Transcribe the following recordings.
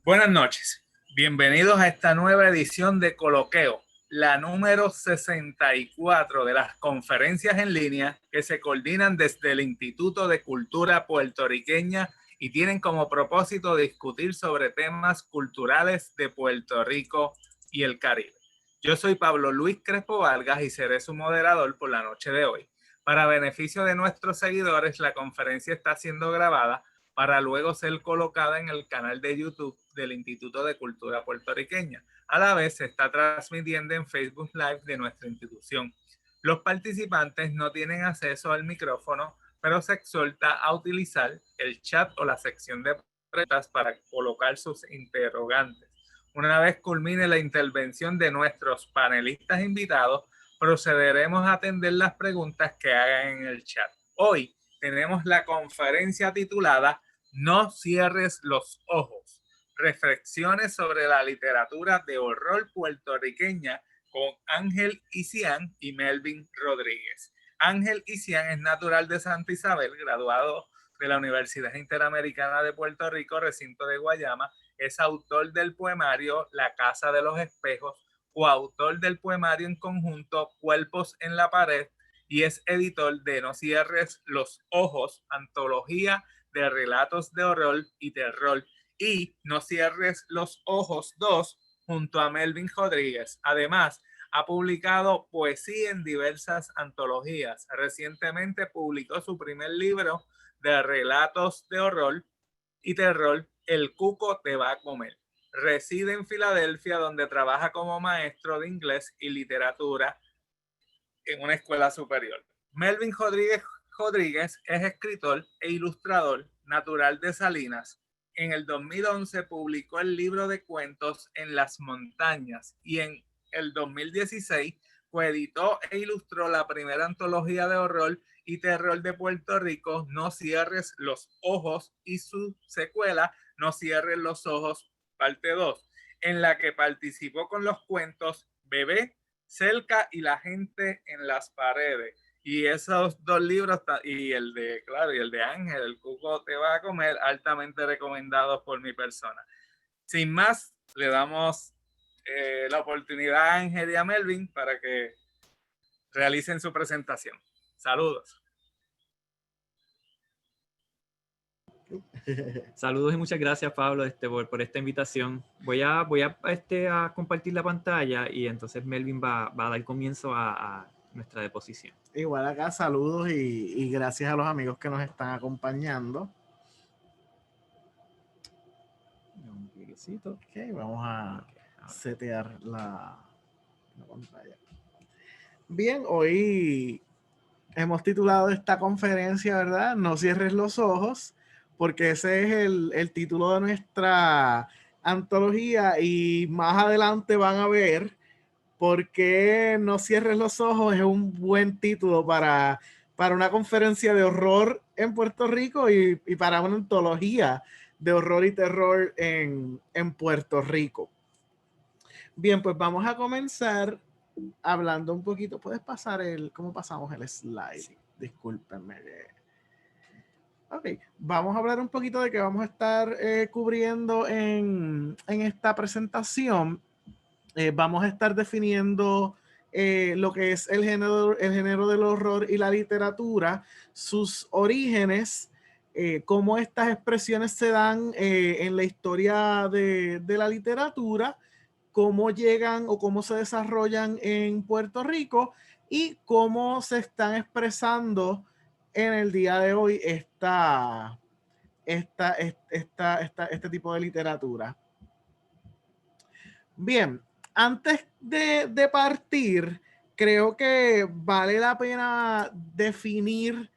Buenas noches, bienvenidos a esta nueva edición de Coloqueo, la número 64 de las conferencias en línea que se coordinan desde el Instituto de Cultura Puertorriqueña y tienen como propósito discutir sobre temas culturales de Puerto Rico y el Caribe. Yo soy Pablo Luis Crespo Vargas y seré su moderador por la noche de hoy. Para beneficio de nuestros seguidores, la conferencia está siendo grabada para luego ser colocada en el canal de YouTube del Instituto de Cultura Puertorriqueña. A la vez se está transmitiendo en Facebook Live de nuestra institución. Los participantes no tienen acceso al micrófono, pero se exhorta a utilizar el chat o la sección de preguntas para colocar sus interrogantes. Una vez culmine la intervención de nuestros panelistas invitados, procederemos a atender las preguntas que hagan en el chat. Hoy tenemos la conferencia titulada No cierres los ojos. Reflexiones sobre la literatura de horror puertorriqueña con Ángel Icián y Melvin Rodríguez. Ángel Icián es natural de Santa Isabel, graduado de la Universidad Interamericana de Puerto Rico, recinto de Guayama. Es autor del poemario La Casa de los Espejos, coautor del poemario en conjunto Cuerpos en la Pared y es editor de No cierres los ojos, antología de relatos de horror y terror, y No cierres los ojos 2 junto a Melvin Rodríguez. Además, ha publicado poesía en diversas antologías. Recientemente publicó su primer libro de relatos de horror y terror, El Cuco te va a comer. Reside en Filadelfia, donde trabaja como maestro de inglés y literatura en una escuela superior. Melvin Rodríguez es escritor e ilustrador natural de Salinas. En el 2011 publicó el libro de cuentos En las montañas y en el 2016 coeditó e ilustró la primera antología de horror y terror de Puerto Rico, No cierres los ojos, y su secuela, No cierres los ojos, parte 2, en la que participó con los cuentos Bebé, Cerca y La gente en las paredes. Y esos dos libros, y el de, claro, y el de Ángel, El Cuco te va a comer, altamente recomendados por mi persona. Sin más, le damos la oportunidad a Ángel y a Melvin para que realicen su presentación. Saludos. Saludos y muchas gracias, Pablo, por esta invitación. Voy a compartir la pantalla y entonces Melvin va a dar comienzo a nuestra deposición. Igual acá, saludos y gracias a los amigos que nos están acompañando. Un cliquecito. Ok, vamos a setear la pantalla. Bien, hoy hemos titulado esta conferencia, ¿verdad? No cierres los ojos, porque ese es el título de nuestra antología y más adelante van a ver por qué No cierres los ojos es un buen título para una conferencia de horror en Puerto Rico y para una antología de horror y terror en Puerto Rico. Bien, pues vamos a comenzar hablando un poquito. ¿Puedes pasar cómo pasamos el slide? Sí. Discúlpenme. Ok, vamos a hablar un poquito de qué vamos a estar cubriendo en esta presentación. Vamos a estar definiendo lo que es el género del horror y la literatura, sus orígenes, cómo estas expresiones se dan en la historia de la literatura, cómo llegan o cómo se desarrollan en Puerto Rico y cómo se están expresando en el día de hoy este tipo de literatura. Bien, antes de partir, creo que vale la pena definir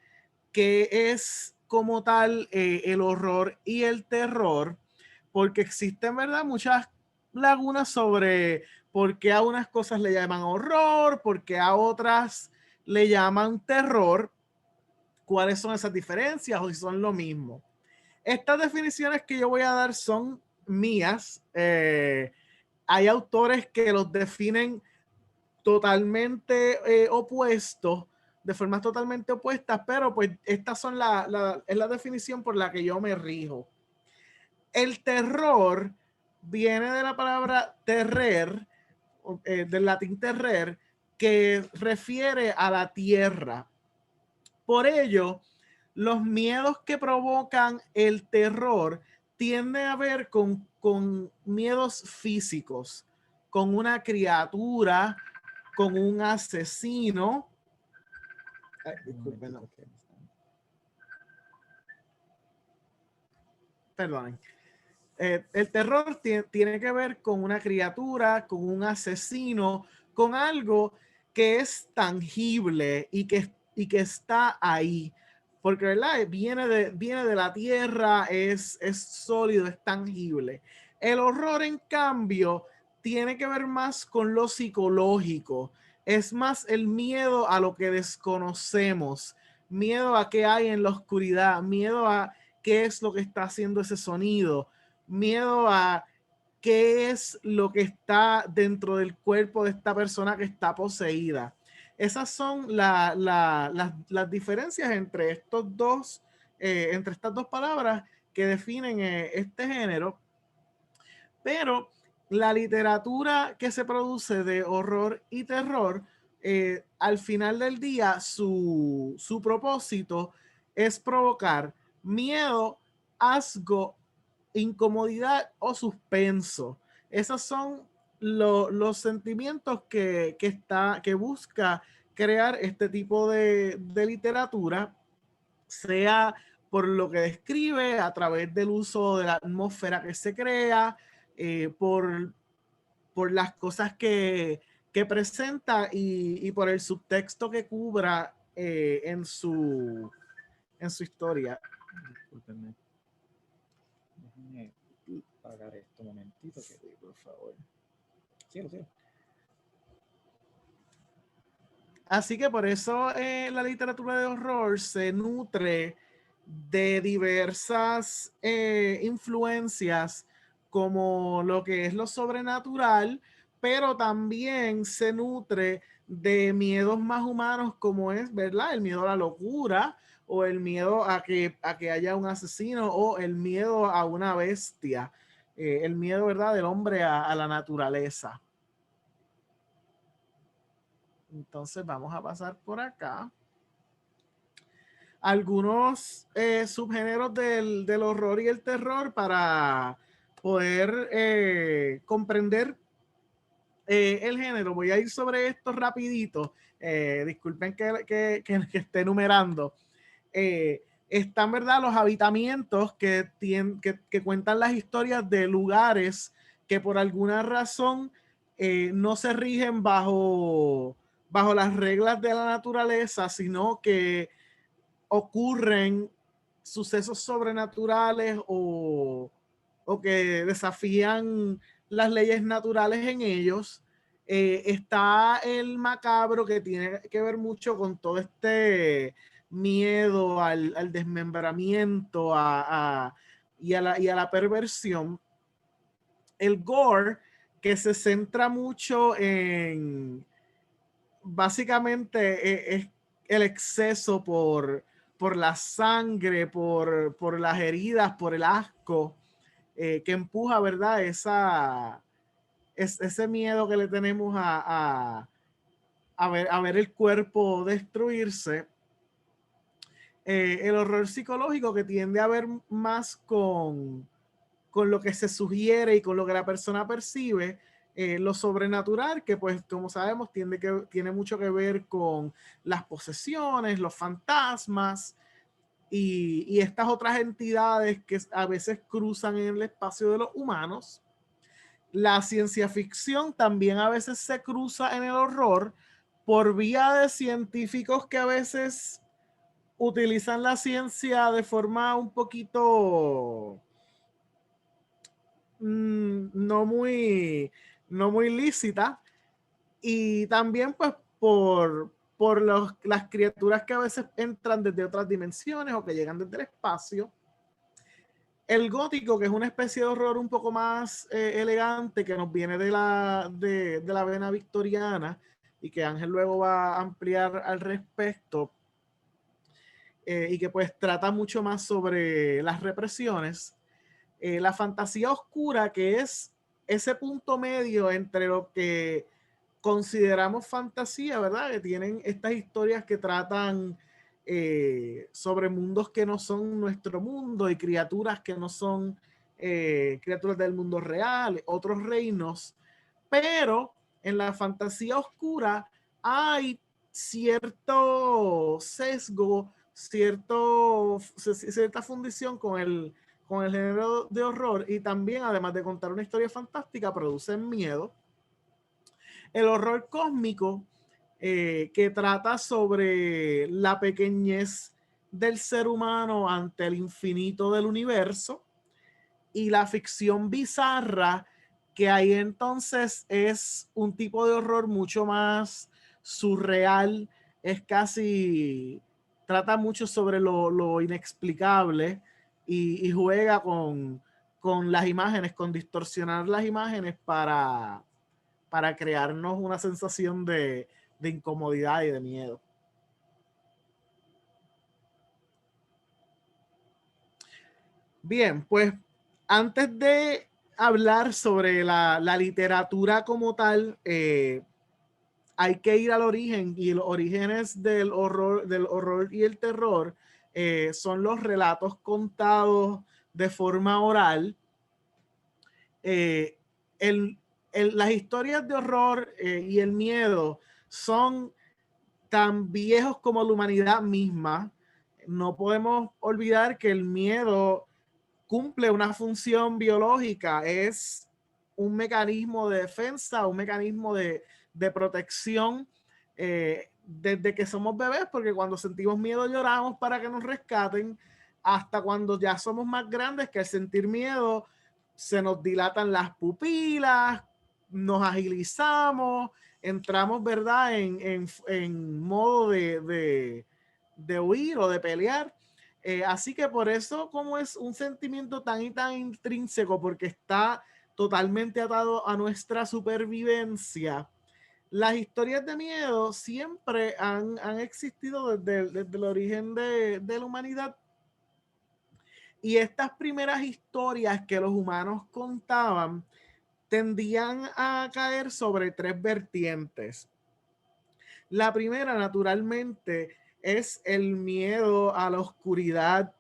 qué es como tal el horror y el terror, porque existen, ¿verdad?, muchas lagunas sobre por qué a unas cosas le llaman horror, por qué a otras le llaman terror, cuáles son esas diferencias o si son lo mismo. Estas definiciones que yo voy a dar son mías. Hay autores que los definen totalmente opuestos, de formas totalmente opuestas, pero pues estas son es la definición por la que yo me rijo. El terror viene de la palabra terrer, del latín terrer, que refiere a la tierra. Por ello, los miedos que provocan el terror tienden a ver con miedos físicos, con una criatura, con un asesino. Ay, disculpen, no. Perdonen. El terror tiene que ver con una criatura, con un asesino, con algo que es tangible y que está ahí. Porque, ¿verdad? Viene de la tierra, es sólido, es tangible. El horror, en cambio, tiene que ver más con lo psicológico. Es más el miedo a lo que desconocemos, miedo a qué hay en la oscuridad, miedo a qué es lo que está haciendo ese sonido, miedo a qué es lo que está dentro del cuerpo de esta persona que está poseída. Esas son las diferencias entre entre estas dos palabras que definen este género. Pero la literatura que se produce de horror y terror, al final del día, su propósito es provocar miedo, asco, incomodidad o suspenso. Esos son los sentimientos que busca crear este tipo de literatura, sea por lo que describe, a través del uso de la atmósfera que se crea, por las cosas que presenta y por el subtexto que cubra en su historia. Discúlpenme. Déjenme apagar esto un momentito. Sí, por favor. Sí. Así que por eso la literatura de horror se nutre de diversas influencias, como lo que es lo sobrenatural, pero también se nutre de miedos más humanos, como es, ¿verdad? El miedo a la locura, o el miedo a que haya un asesino, o el miedo a una bestia, el miedo, ¿verdad?, del hombre a la naturaleza. Entonces vamos a pasar por acá. Algunos subgéneros del horror y el terror para poder comprender el género. Voy a ir sobre esto rapidito. Disculpen que esté enumerando. Están, ¿verdad?, los habitamientos que cuentan las historias de lugares que por alguna razón no se rigen bajo las reglas de la naturaleza, sino que ocurren sucesos sobrenaturales o que desafían las leyes naturales en ellos. Está el macabro, que tiene que ver mucho con todo este miedo al desmembramiento y a la perversión. El gore, que se centra mucho en básicamente es el exceso por la sangre, por las heridas, por el asco, que empuja, ¿verdad? Ese miedo que le tenemos a ver el cuerpo destruirse. El horror psicológico, que tiende a ver más con lo que se sugiere y con lo que la persona percibe. Lo sobrenatural, que pues como sabemos tiene mucho que ver con las posesiones, los fantasmas y estas otras entidades que a veces cruzan en el espacio de los humanos. La ciencia ficción también a veces se cruza en el horror por vía de científicos que a veces utilizan la ciencia de forma un poquito no muy lícita, y también pues por las criaturas que a veces entran desde otras dimensiones o que llegan desde el espacio. El gótico, que es una especie de horror un poco más elegante, que nos viene de la vena victoriana y que Ángel luego va a ampliar al respecto, y que pues trata mucho más sobre las represiones. La fantasía oscura, que es ese punto medio entre lo que consideramos fantasía, ¿verdad? Que tienen estas historias que tratan sobre mundos que no son nuestro mundo y criaturas que no son criaturas del mundo real, otros reinos, pero en la fantasía oscura hay cierto sesgo, cierta fundición con el género de horror, y también, además de contar una historia fantástica, producen miedo. El horror cósmico, que trata sobre la pequeñez del ser humano ante el infinito del universo, y la ficción bizarra, que ahí entonces es un tipo de horror mucho más surreal, es casi, trata mucho sobre lo inexplicable, y juega con las imágenes, con distorsionar las imágenes para crearnos una sensación de incomodidad y de miedo. Bien, pues antes de hablar sobre la literatura como tal, hay que ir al origen, y los orígenes del horror y el terror son los relatos contados de forma oral. Eh, las historias de horror y el miedo son tan viejos como la humanidad misma. No podemos olvidar que el miedo cumple una función biológica, es un mecanismo de defensa, un mecanismo de protección desde que somos bebés, porque cuando sentimos miedo lloramos para que nos rescaten, hasta cuando ya somos más grandes, que al sentir miedo se nos dilatan las pupilas, nos agilizamos, entramos, ¿verdad?, en modo de huir o de pelear. Así que por eso, como es un sentimiento tan y tan intrínseco, porque está totalmente atado a nuestra supervivencia, las historias de miedo siempre han existido desde el origen de la humanidad. Y estas primeras historias que los humanos contaban tendían a caer sobre tres vertientes. La primera, naturalmente, es el miedo a la oscuridad,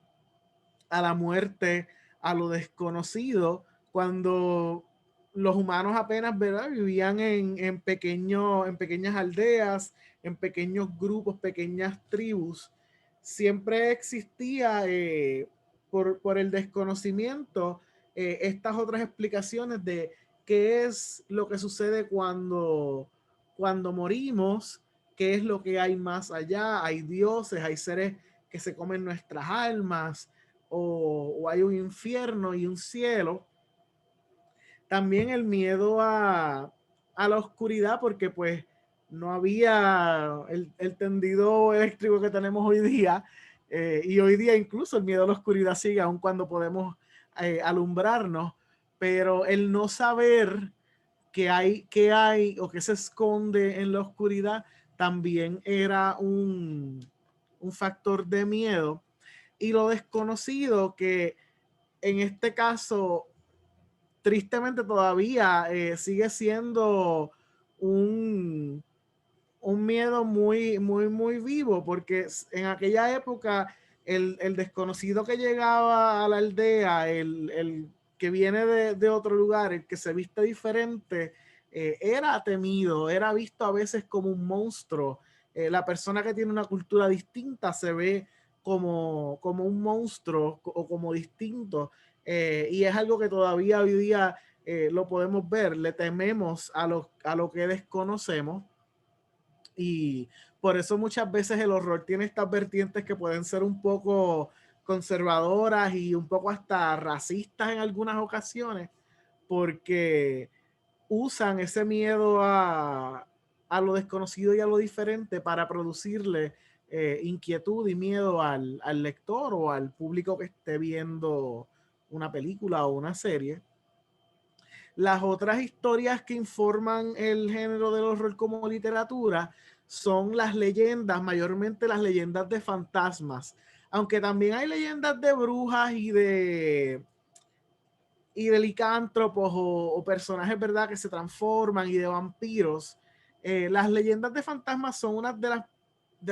a la muerte, a lo desconocido, cuando los humanos apenas, ¿verdad?, vivían en pequeñas aldeas, en pequeños grupos, pequeñas tribus. Siempre existía, por el desconocimiento, estas otras explicaciones de qué es lo que sucede cuando morimos, qué es lo que hay más allá. Hay dioses, hay seres que se comen nuestras almas, o hay un infierno y un cielo. También el miedo a la oscuridad, porque pues no había el tendido eléctrico que tenemos hoy día, y hoy día incluso el miedo a la oscuridad sigue, aun cuando podemos alumbrarnos, pero el no saber qué hay o qué se esconde en la oscuridad también era un factor de miedo. Y lo desconocido, que en este caso tristemente todavía sigue siendo un, un miedo muy vivo, porque en aquella época el desconocido que llegaba a la aldea, el que viene de otro lugar, el que se viste diferente, era temido, era visto a veces como un monstruo. La persona que tiene una cultura distinta se ve como un monstruo o como distinto, y es algo que todavía hoy día lo podemos ver. Le tememos a lo que desconocemos, y por eso muchas veces el horror tiene estas vertientes que pueden ser un poco conservadoras y un poco hasta racistas en algunas ocasiones, porque usan ese miedo a lo desconocido y a lo diferente para producirle inquietud y miedo al lector o al público que esté viendo una película o una serie. Las otras historias que informan el género del horror como literatura son las leyendas, mayormente las leyendas de fantasmas, aunque también hay leyendas de brujas de licántropos o personajes, ¿verdad?, que se transforman y de vampiros, las leyendas de fantasmas son una de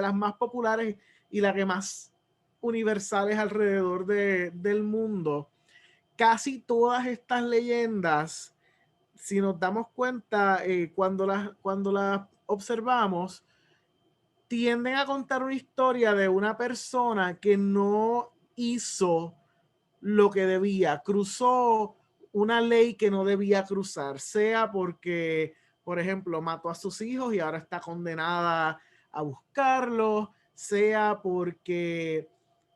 las más populares y la que más universales alrededor del mundo. Casi todas estas leyendas, si nos damos cuenta, cuando las observamos, tienden a contar una historia de una persona que no hizo lo que debía, cruzó una ley que no debía cruzar, sea porque, por ejemplo, mató a sus hijos y ahora está condenada a buscarlos, sea porque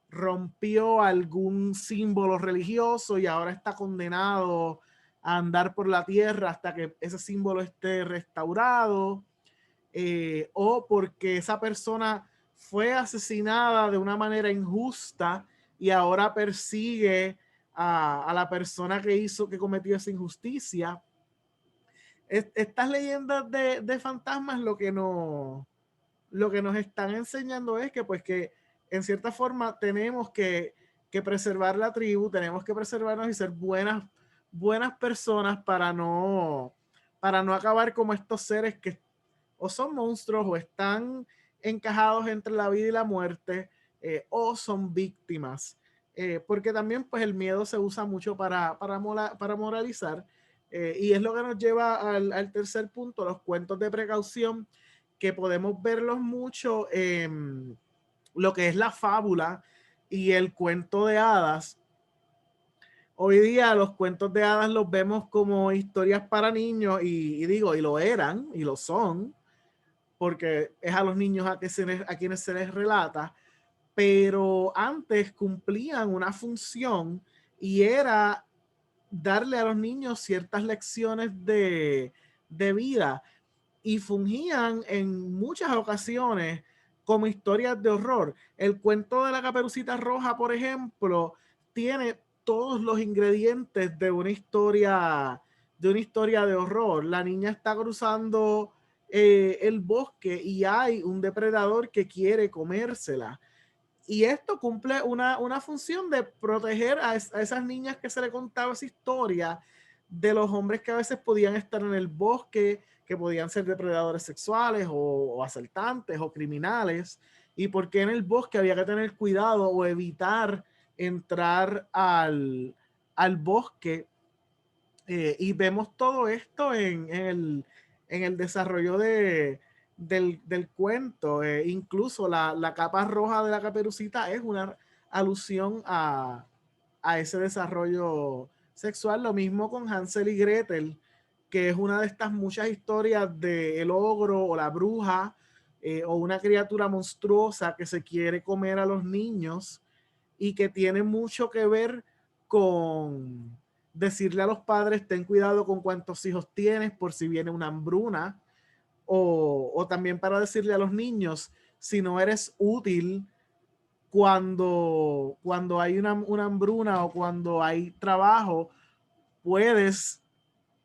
rompió algún símbolo religioso y ahora está condenado a andar por la tierra hasta que ese símbolo esté restaurado, o porque esa persona fue asesinada de una manera injusta y ahora persigue a la persona que cometió esa injusticia. Estas leyendas de fantasmas lo que nos están enseñando es que, pues, que en cierta forma tenemos que preservar la tribu, tenemos que preservarnos y ser buenas personas para no acabar como estos seres que o son monstruos o están encajados entre la vida y la muerte, o son víctimas. Porque también, pues, el miedo se usa mucho para moralizar, y es lo que nos lleva al tercer punto, los cuentos de precaución, que podemos verlos mucho en lo que es la fábula y el cuento de hadas. Hoy día los cuentos de hadas los vemos como historias para niños y lo eran y lo son, porque es a los niños a quienes se les relata, pero antes cumplían una función y era darle a los niños ciertas lecciones de vida, y fungían en muchas ocasiones como historias de horror. El cuento de la Caperucita Roja, por ejemplo, tiene todos los ingredientes de una historia de horror. La niña está cruzando el bosque y hay un depredador que quiere comérsela. Y esto cumple una función de proteger a esas niñas que se le contaba esa historia de los hombres que a veces podían estar en el bosque, que podían ser depredadores sexuales o asaltantes o criminales, y por qué en el bosque había que tener cuidado o evitar entrar al bosque. Y vemos todo esto en el desarrollo del cuento. Incluso la capa roja de la Caperucita es una alusión a ese desarrollo sexual. Lo mismo con Hansel y Gretel, que es una de estas muchas historias de el ogro o la bruja, o una criatura monstruosa que se quiere comer a los niños, y que tiene mucho que ver con decirle a los padres: ten cuidado con cuántos hijos tienes por si viene una hambruna, o también para decirle a los niños: si no eres útil cuando hay una hambruna o cuando hay trabajo, puedes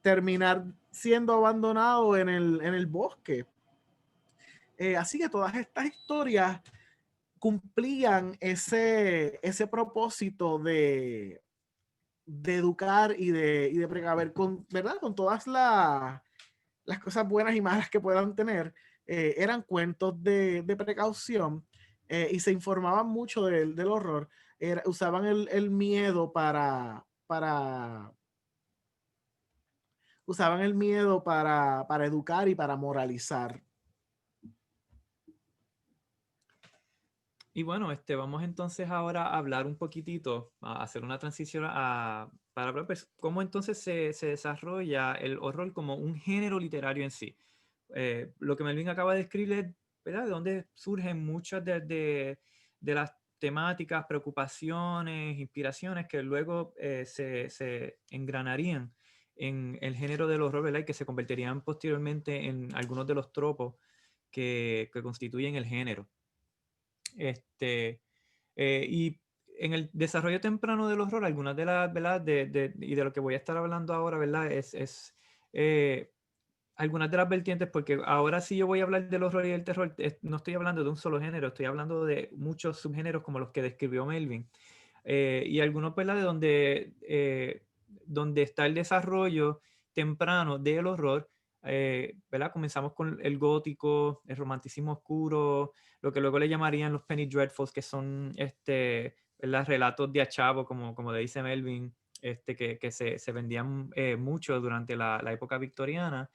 terminar siendo abandonado en el bosque. Así que todas estas historias cumplían ese propósito de educar y de precaver con, ¿verdad?, con todas las cosas buenas y malas que puedan tener. Eran cuentos de precaución, y se informaban mucho del horror. Usaban el miedo usaban el miedo para educar y para moralizar. Y bueno, vamos entonces ahora a hablar un poquitito, a hacer una transición para hablar, pues, cómo entonces se desarrolla el horror como un género literario en sí. Lo que Melvin acaba de describir, ¿verdad?, de dónde surgen muchas de las temáticas, preocupaciones, inspiraciones que luego se engranarían en el género del horror, ¿verdad?, y que se convertirían posteriormente en algunos de los tropos que constituyen el género. Y en el desarrollo temprano del horror, algunas de las, ¿verdad?, y de lo que voy a estar hablando ahora, ¿verdad?, algunas de las vertientes, porque ahora sí yo voy a hablar del horror y del terror, no estoy hablando de un solo género, estoy hablando de muchos subgéneros como los que describió Melvin. Y algunos, ¿verdad?, de donde donde está el desarrollo temprano del horror. ¿Verdad? Comenzamos con el gótico, el romanticismo oscuro, lo que luego le llamarían los penny dreadfuls, que son ¿verdad? Relatos de achavo, como le dice Melvin, que se vendían mucho durante la época victoriana.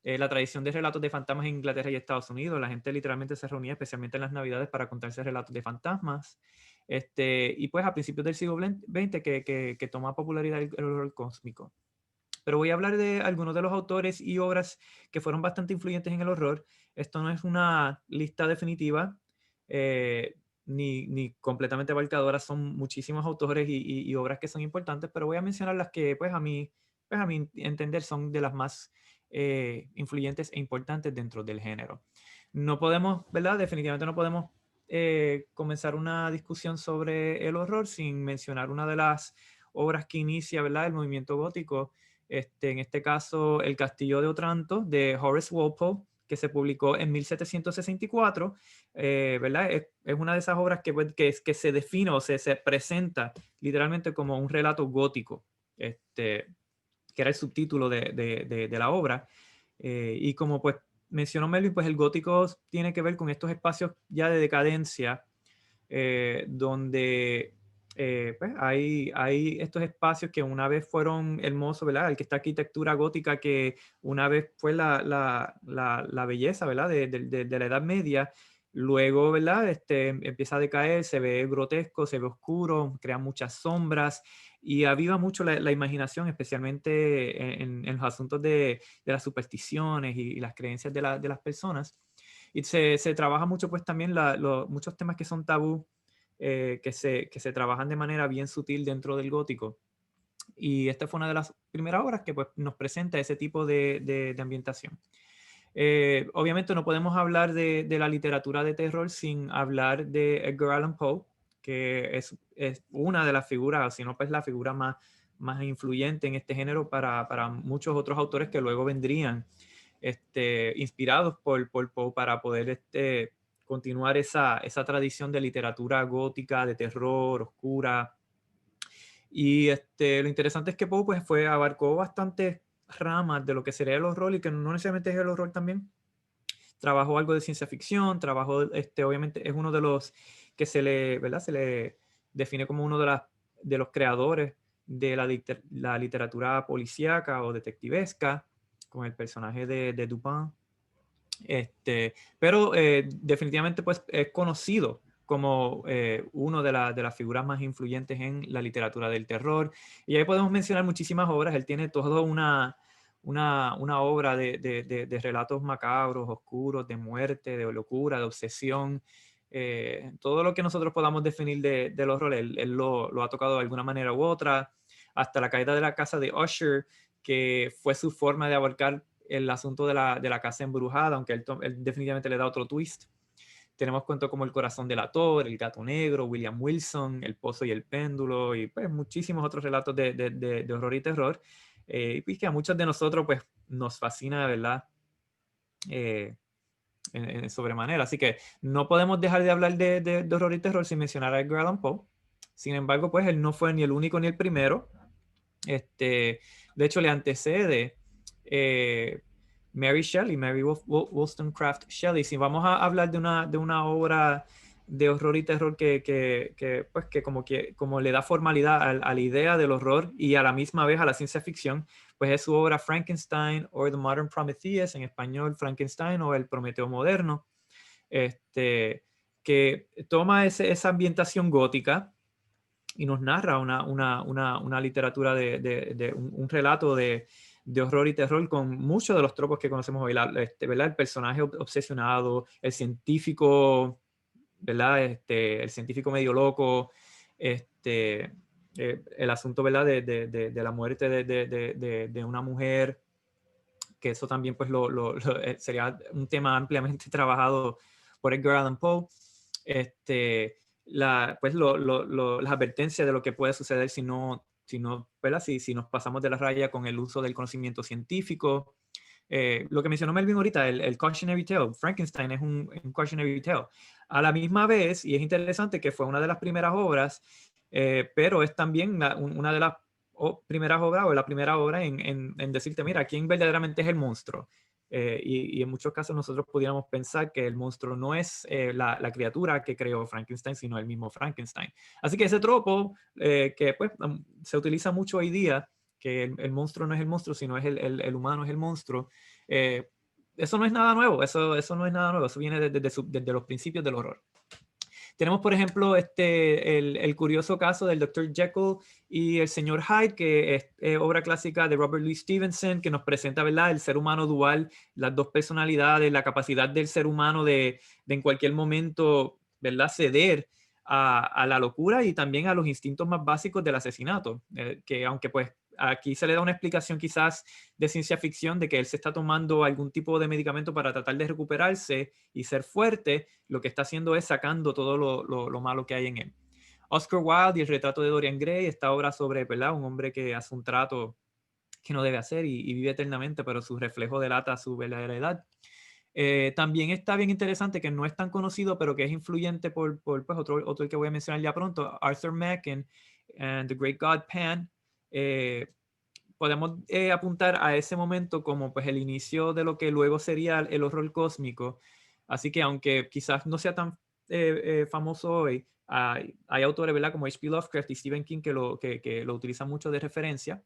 La tradición de relatos de fantasmas en Inglaterra y Estados Unidos, la gente literalmente se reunía especialmente en las Navidades para contarse relatos de fantasmas. Y pues a principios del siglo XX que toma popularidad el horror cósmico. Pero voy a hablar de algunos de los autores y obras que fueron bastante influyentes en el horror. Esto no es una lista definitiva, ni completamente abarcadora. Son muchísimos autores y obras que son importantes, pero voy a mencionar las que, pues a mi entender, son de las más influyentes e importantes dentro del género. No podemos, ¿verdad? Definitivamente no podemos comenzar una discusión sobre el horror sin mencionar una de las obras que inicia, ¿verdad? El movimiento gótico. En este caso, El Castillo de Otranto, de Horace Walpole, que se publicó en 1764, ¿verdad? Es una de esas obras que se define o se presenta literalmente como un relato gótico, que era el subtítulo de la obra. Y como pues mencionó Melvin, pues el gótico tiene que ver con estos espacios ya de decadencia, donde pues hay estos espacios que una vez fueron hermosos, ¿verdad? Esta arquitectura gótica que una vez fue la belleza, ¿verdad? De la Edad Media, luego, ¿verdad? Empieza a decaer, se ve grotesco, se ve oscuro, crea muchas sombras y aviva mucho la imaginación, especialmente en los asuntos de las supersticiones y las creencias de las personas. Y se trabaja mucho, pues también muchos temas que son tabú, que se trabajan de manera bien sutil dentro del gótico. Y esta fue una de las primeras obras que pues, nos presenta ese tipo de ambientación. Obviamente no podemos hablar de la literatura de terror sin hablar de Edgar Allan Poe, que es una de las figuras, si no pues la figura más influyente en este género para muchos otros autores que luego vendrían inspirados por Poe para poder continuar esa tradición de literatura gótica, de terror, oscura. Y lo interesante es que Poe pues, abarcó bastantes ramas de lo que sería el horror y que no necesariamente es el horror también. Trabajó algo de ciencia ficción, trabajó, obviamente es uno de los que ¿verdad? Se le define como uno de los creadores de la literatura policíaca o detectivesca, con el personaje de Dupin. Pero definitivamente pues, es conocido como uno de las figuras más influyentes en la literatura del terror. Y ahí podemos mencionar muchísimas obras. Él tiene toda una obra de relatos macabros, oscuros, de muerte, de locura, de obsesión. Todo lo que nosotros podamos definir del horror, él lo ha tocado de alguna manera u otra. Hasta La caída de la casa de Usher, que fue su forma de abarcar el asunto de la casa embrujada, aunque él definitivamente le da otro twist. Tenemos cuentos como El corazón del ator, El gato negro, William Wilson, El pozo y el péndulo, y pues muchísimos otros relatos de horror y terror, y que a muchos de nosotros pues nos fascina, ¿verdad? En sobremanera. Así que no podemos dejar de hablar de horror y terror sin mencionar a Edgar Allan Poe. Sin embargo, pues él no fue ni el único ni el primero. De hecho, le antecede Mary Shelley, Mary Wollstonecraft Shelley. Si vamos a hablar de una obra de horror y terror que como le da formalidad a la idea del horror y a la misma vez a la ciencia ficción, pues es su obra Frankenstein or The Modern Prometheus, en español Frankenstein o El Prometeo Moderno, que toma esa ambientación gótica y nos narra una literatura un relato de horror y terror con muchos de los tropos que conocemos hoy, ¿verdad? El personaje obsesionado, el científico, ¿verdad? El científico medio loco, el asunto, ¿verdad? De la muerte de una mujer, que eso también pues sería un tema ampliamente trabajado por Edgar Allan Poe. Pues las advertencias de lo que puede suceder si nos pasamos de la raya con el uso del conocimiento científico. Lo que mencionó Melvin ahorita, el cautionary tale, Frankenstein es un cautionary tale. A la misma vez, y es interesante que fue una de las primeras obras, pero es también una de las primeras obras o la primera obra en decirte, mira, ¿quién verdaderamente es el monstruo? Y en muchos casos nosotros pudiéramos pensar que el monstruo no es la criatura que creó Frankenstein, sino el mismo Frankenstein. Así que ese tropo que pues, se utiliza mucho hoy día, que el monstruo no es el monstruo, sino es el humano es el monstruo, eso no es nada nuevo, eso no es nada nuevo, eso viene desde los principios del horror. Tenemos, por ejemplo, el curioso caso del Dr. Jekyll y el señor Hyde, que es obra clásica de Robert Louis Stevenson, que nos presenta, ¿verdad?, el ser humano dual, las dos personalidades, la capacidad del ser humano de en cualquier momento, ¿verdad?, ceder a la locura y también a los instintos más básicos del asesinato, que aunque pues aquí se le da una explicación quizás de ciencia ficción de que él se está tomando algún tipo de medicamento para tratar de recuperarse y ser fuerte, lo que está haciendo es sacando todo lo malo que hay en él. Oscar Wilde y el retrato de Dorian Gray, esta obra sobre, ¿verdad?, un hombre que hace un trato que no debe hacer y vive eternamente, pero su reflejo delata su verdadera edad. También está bien interesante, que no es tan conocido, pero que es influyente por pues, otro que voy a mencionar ya pronto, Arthur Machen and The Great God Pan. Podemos apuntar a ese momento como pues, el inicio de lo que luego sería el horror cósmico. Así que aunque quizás no sea tan famoso hoy, hay autores, ¿verdad?, como H.P. Lovecraft y Stephen King que lo utilizan mucho de referencia.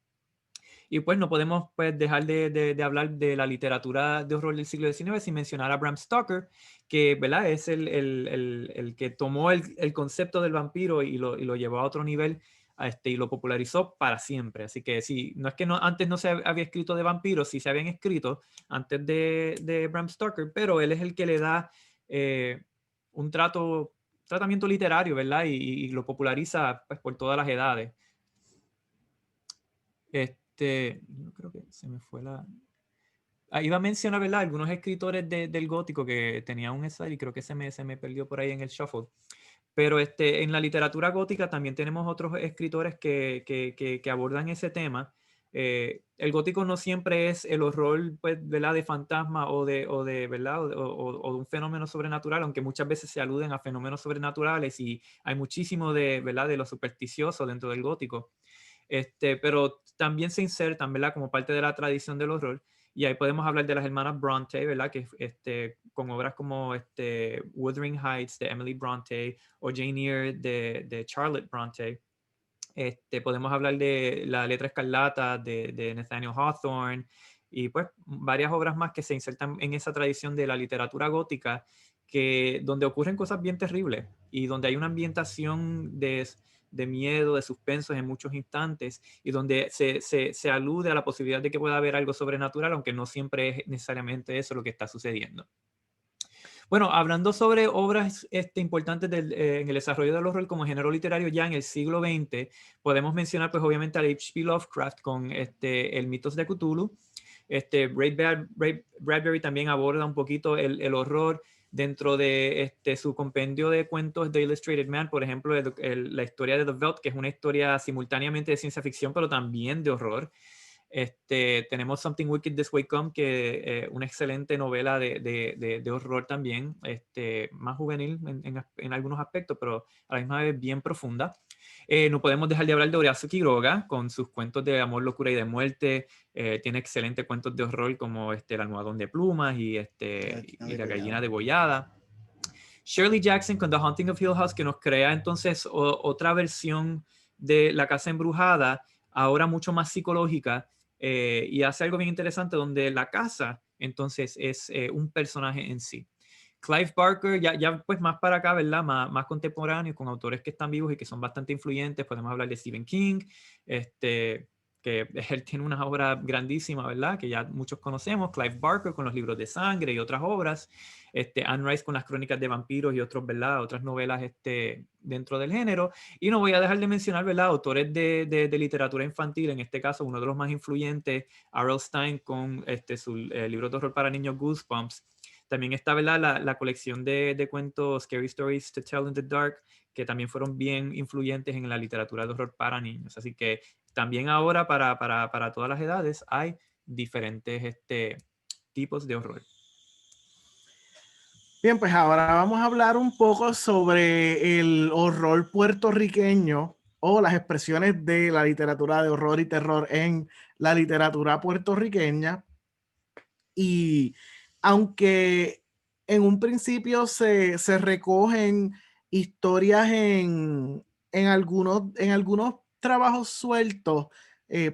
Y pues no podemos pues, dejar de hablar de la literatura de horror del siglo XIX sin mencionar a Bram Stoker, que, ¿verdad?, es el que tomó el concepto del vampiro y lo llevó a otro nivel y lo popularizó para siempre. Así que sí, no es que antes no se había escrito de vampiros, sí se habían escrito antes de Bram Stoker, pero él es el que le da un tratamiento literario, ¿verdad? Y lo populariza pues, por todas las edades. Yo creo que se me fue la... iba a mencionar, ¿verdad?, algunos escritores del gótico que tenía un slide y creo que se me perdió por ahí en el shuffle. Pero en la literatura gótica también tenemos otros escritores que abordan ese tema. El gótico no siempre es el horror, pues, ¿verdad?, de fantasma ¿verdad?, o de un fenómeno sobrenatural, aunque muchas veces se aluden a fenómenos sobrenaturales y hay muchísimo ¿verdad?, de lo supersticioso dentro del gótico. Pero también se insertan, ¿verdad?, como parte de la tradición del horror. Y ahí podemos hablar de las hermanas Bronte, ¿verdad?, que con obras como Wuthering Heights de Emily Bronte o Jane Eyre de Charlotte Bronte. Podemos hablar de La letra escarlata de Nathaniel Hawthorne y pues varias obras más que se insertan en esa tradición de la literatura gótica, donde ocurren cosas bien terribles y donde hay una ambientación de miedo, de suspensos en muchos instantes y donde se alude a la posibilidad de que pueda haber algo sobrenatural, aunque no siempre es necesariamente eso lo que está sucediendo. Bueno, hablando sobre obras importantes en el desarrollo del horror como género literario ya en el siglo XX, podemos mencionar pues obviamente a H.P. Lovecraft con el Mitos de Cthulhu. Ray Bradbury también aborda un poquito el horror dentro de su compendio de cuentos The Illustrated Man, por ejemplo, la historia de The Veldt, que es una historia simultáneamente de ciencia ficción, pero también de horror. Tenemos Something Wicked This Way Come, que una excelente novela de horror también, más juvenil en algunos aspectos, pero a la misma vez bien profunda. No podemos dejar de hablar de Horacio Quiroga con sus cuentos de amor, locura y de muerte. Tiene excelentes cuentos de horror como El almohadón de plumas y La gallina degollada. Shirley Jackson con The Haunting of Hill House, que nos crea entonces otra versión de La casa embrujada, ahora mucho más psicológica, y hace algo bien interesante donde la casa entonces es un personaje en sí. Clive Barker, ya pues más para acá, ¿verdad? Más contemporáneo, con autores que están vivos y que son bastante influyentes. Podemos hablar de Stephen King, que él tiene una obra grandísima, ¿verdad?, que ya muchos conocemos. Clive Barker con los libros de sangre y otras obras. Anne Rice con las crónicas de vampiros y otros, ¿verdad?, otras novelas dentro del género. Y no voy a dejar de mencionar, ¿verdad?, autores de literatura infantil, en este caso uno de los más influyentes, R.L. Stine con su libro de horror para niños Goosebumps. También está, ¿verdad?, la colección de cuentos Scary Stories to Tell in the Dark, que también fueron bien influyentes en la literatura de horror para niños. Así que también ahora para todas las edades hay diferentes tipos de horror. Bien, pues ahora vamos a hablar un poco sobre el horror puertorriqueño o las expresiones de la literatura de horror y terror en la literatura puertorriqueña. Y aunque en un principio se recogen historias en algunos trabajos sueltos,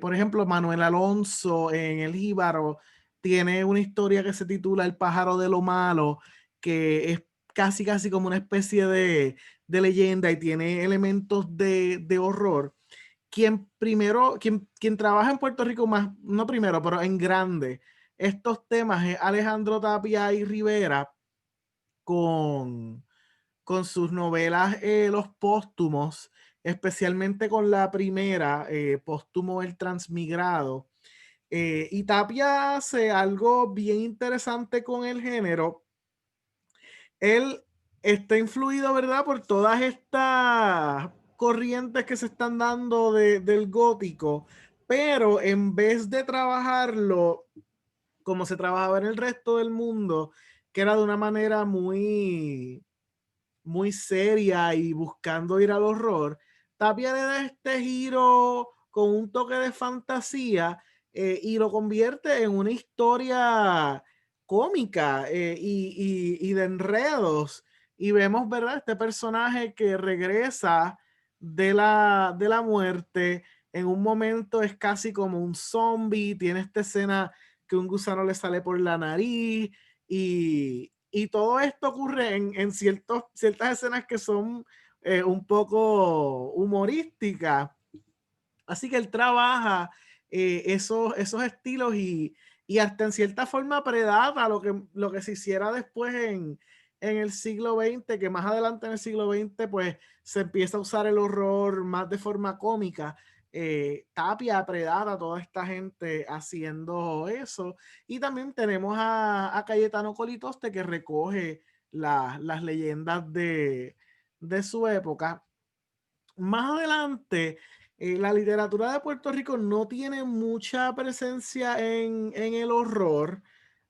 por ejemplo, Manuel Alonso en El Jíbaro tiene una historia que se titula El pájaro de lo malo, que es casi como una especie de leyenda y tiene elementos de horror. Quien trabaja en Puerto Rico más, no primero, pero en grande, estos temas es Alejandro Tapia y Rivera con sus novelas Los Póstumos, especialmente con la primera, Póstumo el Transmigrado. Y Tapia hace algo bien interesante con el género. Él está influido, ¿verdad?, por todas estas corrientes que se están dando del gótico, pero en vez de trabajarlo como se trabajaba en el resto del mundo, que era de una manera muy, muy seria y buscando ir al horror, Tapia le da este giro con un toque de fantasía y lo convierte en una historia cómica y de enredos. Y vemos, ¿verdad?, este personaje que regresa de la muerte. En un momento es casi como un zombie. Tiene esta escena que un gusano le sale por la nariz y todo esto ocurre en ciertas escenas que son un poco humorísticas. Así que él trabaja esos estilos y hasta en cierta forma predata lo que se hiciera después en el siglo XX, que más adelante en el siglo XX pues se empieza a usar el horror más de forma cómica. Tapia predata a toda esta gente haciendo eso. Y también tenemos a Cayetano Colitoste, que recoge las leyendas de su época. Más adelante, la literatura de Puerto Rico no tiene mucha presencia en el horror.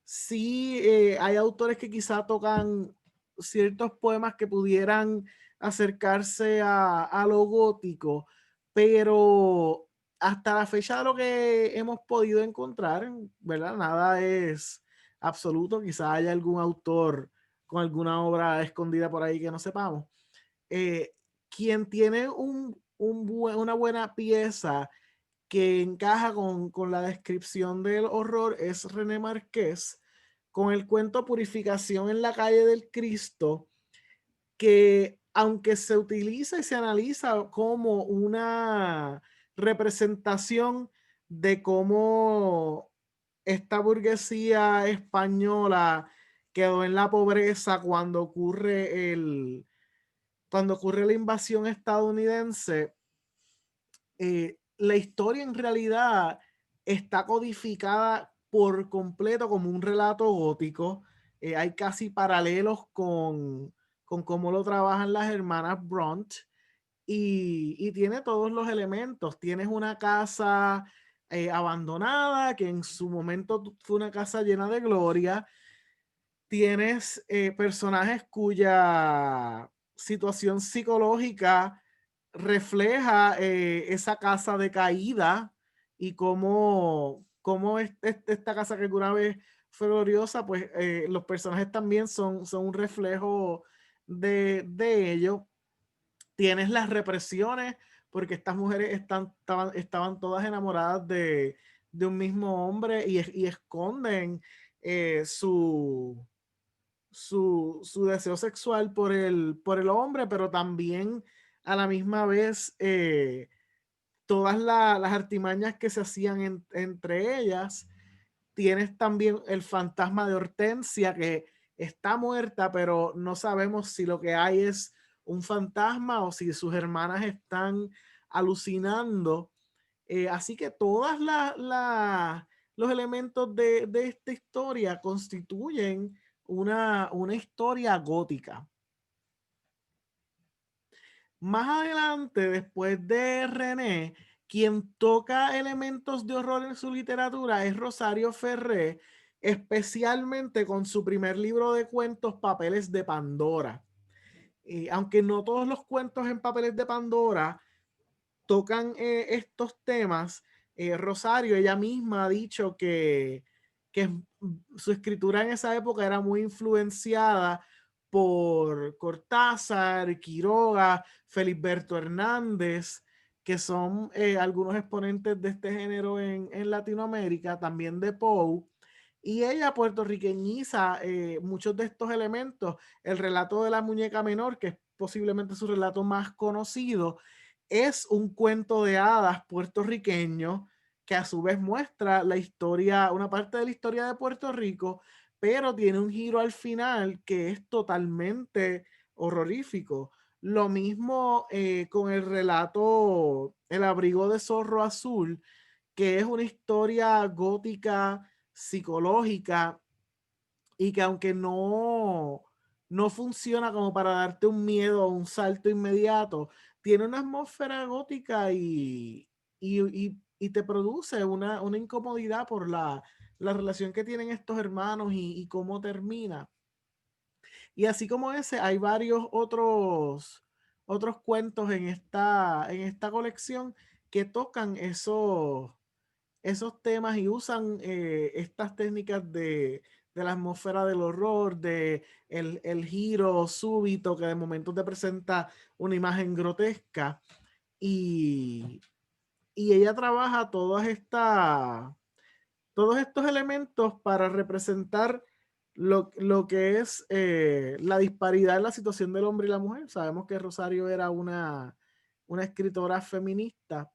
Sí, hay autores que quizá tocan ciertos poemas que pudieran acercarse a lo gótico, pero hasta la fecha de lo que hemos podido encontrar, ¿verdad? Nada es absoluto. Quizá haya algún autor con alguna obra escondida por ahí que no sepamos. Quien tiene una buena pieza que encaja con la descripción del horror es René Márquez, con el cuento Purificación en la calle del Cristo, que aunque se utiliza y se analiza como una representación de cómo esta burguesía española quedó en la pobreza cuando ocurre la invasión estadounidense, la historia en realidad está codificada por completo como un relato gótico. Hay casi paralelos con cómo lo trabajan las hermanas Brunt y tiene todos los elementos. Tienes una casa abandonada que en su momento fue una casa llena de gloria. Tienes personajes cuya situación psicológica refleja esa casa decaída y cómo esta casa que alguna vez fue gloriosa, pues los personajes también son un reflejo de ello. Tienes las represiones, porque estas mujeres estaban todas enamoradas de un mismo hombre y esconden su deseo sexual por el hombre, pero también a la misma vez todas las artimañas que se hacían entre ellas. Tienes también el fantasma de Hortensia, que está muerta, pero no sabemos si lo que hay es un fantasma o si sus hermanas están alucinando. Así que todas los elementos de esta historia constituyen una historia gótica. Más adelante, después de René, quien toca elementos de horror en su literatura es Rosario Ferré, especialmente con su primer libro de cuentos, Papeles de Pandora. Aunque no todos los cuentos en Papeles de Pandora tocan estos temas. Rosario, ella misma ha dicho que su escritura en esa época era muy influenciada por Cortázar, Quiroga, Feliberto Hernández, que son algunos exponentes de este género en Latinoamérica, también de Poe. Y ella puertorriqueñiza muchos de estos elementos. El relato de la muñeca menor, que es posiblemente su relato más conocido, es un cuento de hadas puertorriqueño que a su vez muestra la historia, una parte de la historia de Puerto Rico, pero tiene un giro al final que es totalmente horrorífico. Lo mismo con el relato El abrigo de zorro azul, que es una historia gótica, psicológica, y que aunque no funciona como para darte un miedo o un salto inmediato, tiene una atmósfera gótica y te produce una incomodidad por la relación que tienen estos hermanos y cómo termina. Y así como ese, hay varios otros cuentos en esta colección que tocan esos temas y usan estas técnicas de la atmósfera del horror, de el giro súbito que de momento te presenta una imagen grotesca. Y ella trabaja todos estos elementos para representar lo que es la disparidad en la situación del hombre y la mujer. Sabemos que Rosario era una escritora feminista,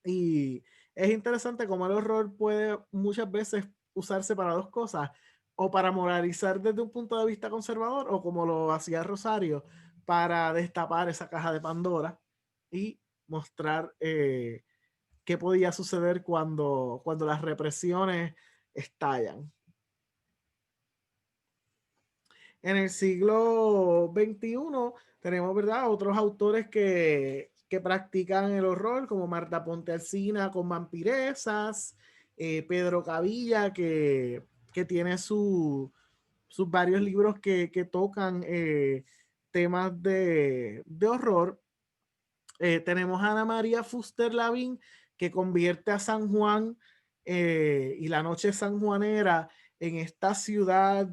y es interesante cómo el horror puede muchas veces usarse para dos cosas, o para moralizar desde un punto de vista conservador, o como lo hacía Rosario, para destapar esa caja de Pandora y mostrar qué podía suceder cuando las represiones estallan. En el siglo XXI tenemos, ¿verdad?, otros autores que practican el horror, como Marta Ponte Alsina con Vampiresas, Pedro Cavilla, que tiene sus varios libros que tocan temas de horror. Tenemos a Ana María Fuster Lavín, que convierte a San Juan y la noche sanjuanera en esta ciudad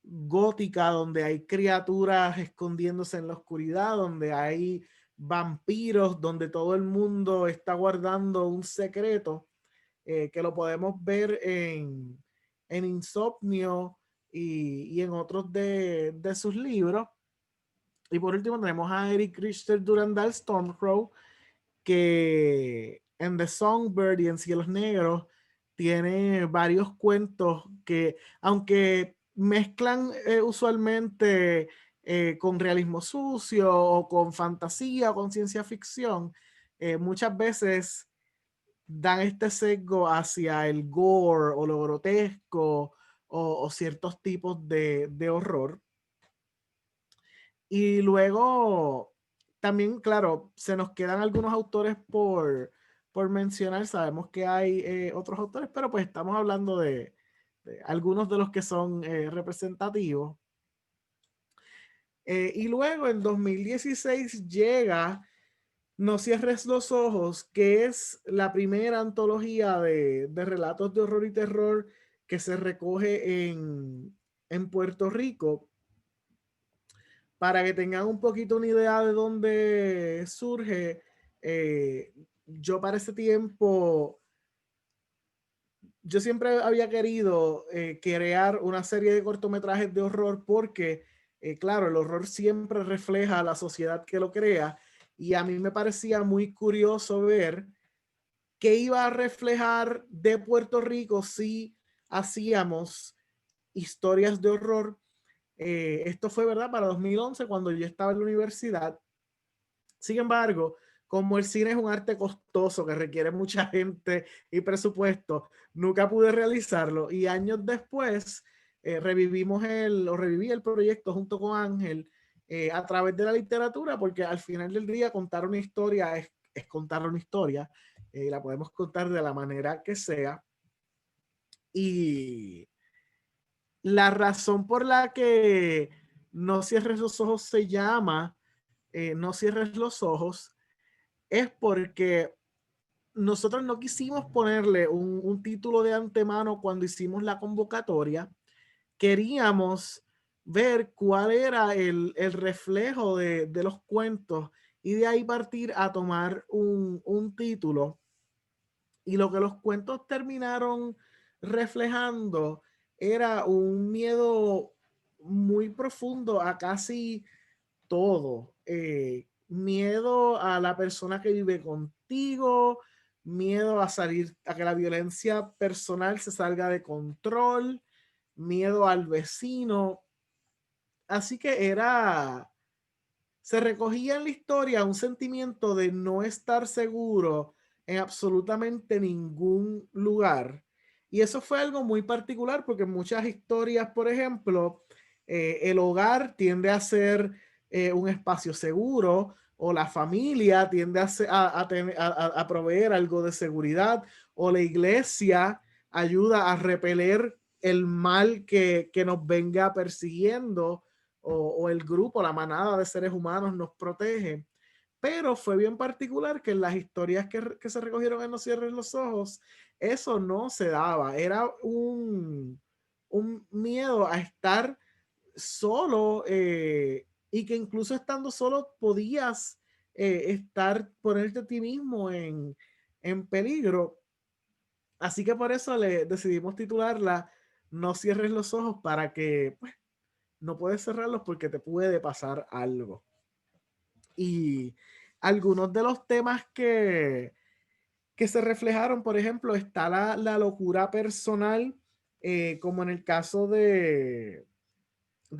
gótica donde hay criaturas escondiéndose en la oscuridad, donde hay vampiros, donde todo el mundo está guardando un secreto, que lo podemos ver en Insomnio y en otros de sus libros. Y por último tenemos a Eric Richter Durandal Stormcrow, que en The Songbird y en Cielos Negros tiene varios cuentos que, aunque mezclan usualmente con realismo sucio o con fantasía o con ciencia ficción, muchas veces dan este sesgo hacia el gore o lo grotesco o ciertos tipos de horror. Y luego también, claro, se nos quedan algunos autores por mencionar. Sabemos que hay otros autores, pero pues estamos hablando de algunos de los que son representativos. Y luego en 2016 llega No cierres los ojos, que es la primera antología de relatos de horror y terror que se recoge en Puerto Rico. Para que tengan un poquito una idea de dónde surge, yo para ese tiempo, yo siempre había querido crear una serie de cortometrajes de horror porque, claro, el horror siempre refleja a la sociedad que lo crea, y a mí me parecía muy curioso ver qué iba a reflejar de Puerto Rico si hacíamos historias de horror. Esto fue, ¿verdad?, para 2011, cuando yo estaba en la universidad. Sin embargo, como el cine es un arte costoso que requiere mucha gente y presupuesto, nunca pude realizarlo. Y años después reviví el proyecto junto con Ángel a través de la literatura, porque al final del día contar una historia es contar una historia. La podemos contar de la manera que sea. Y la razón por la que No cierres los ojos se llama No cierres los ojos es porque nosotros no quisimos ponerle un título de antemano cuando hicimos la convocatoria. Queríamos ver cuál era el reflejo de los cuentos y de ahí partir a tomar un título. Y lo que los cuentos terminaron reflejando era un miedo muy profundo a casi todo. Miedo a la persona que vive contigo, miedo a salir, a que la violencia personal se salga de control, miedo al vecino. Así que se recogía en la historia un sentimiento de no estar seguro en absolutamente ningún lugar. Y eso fue algo muy particular porque en muchas historias, por ejemplo, el hogar tiende a ser un espacio seguro o la familia tiende a proveer algo de seguridad o la iglesia ayuda a repeler el mal que nos venga persiguiendo o el grupo, la manada de seres humanos nos protege. Pero fue bien particular que en las historias que se recogieron en No Cierres los Ojos, eso no se daba. Era un miedo a estar solo y que incluso estando solo podías ponerte a ti mismo en peligro. Así que por eso le decidimos titularla No Cierres los Ojos, para que pues, no puedes cerrarlos porque te puede pasar algo. Y algunos de los temas que se reflejaron, por ejemplo, está la locura personal, como en el caso de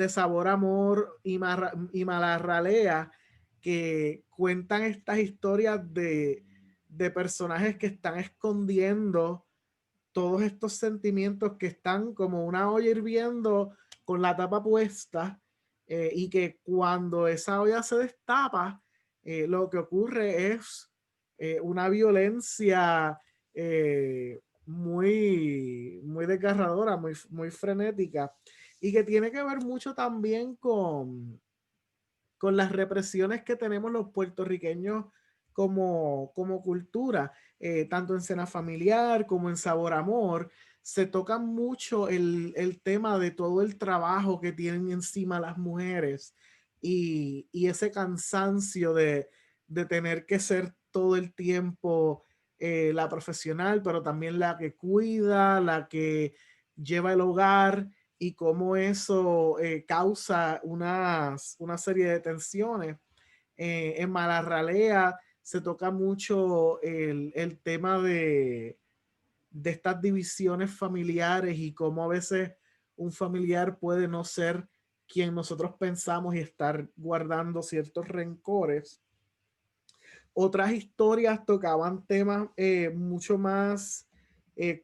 Sabor, Amor y Malarralea, que cuentan estas historias de personajes que están escondiendo todos estos sentimientos, que están como una olla hirviendo con la tapa puesta, y que cuando esa olla se destapa, lo que ocurre es una violencia muy desgarradora, muy frenética, y que tiene que ver mucho también con las represiones que tenemos los puertorriqueños como cultura, tanto en Cena Familiar como en Sabor Amor. Se toca mucho el tema de todo el trabajo que tienen encima las mujeres y ese cansancio de tener que ser todo el tiempo la profesional, pero también la que cuida, la que lleva el hogar, y cómo eso causa una serie de tensiones. En Malarralea se toca mucho el tema de estas divisiones familiares y cómo a veces un familiar puede no ser quien nosotros pensamos y estar guardando ciertos rencores. Otras historias tocaban temas mucho más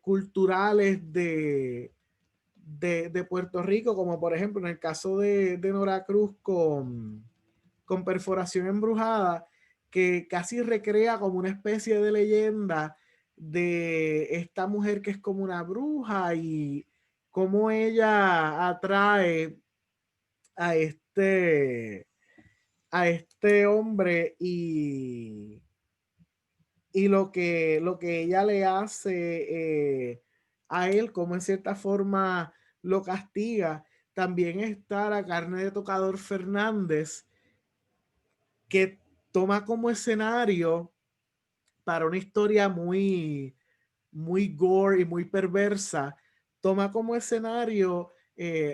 culturales de Puerto Rico, como por ejemplo en el caso de Nora Cruz con Perforación Embrujada, que casi recrea como una especie de leyenda de esta mujer que es como una bruja y cómo ella atrae a este hombre y lo que ella le hace a él, como en cierta forma lo castiga. También está La Carne de Tocador Fernández, que toma como escenario para una historia muy gore y muy perversa, toma como escenario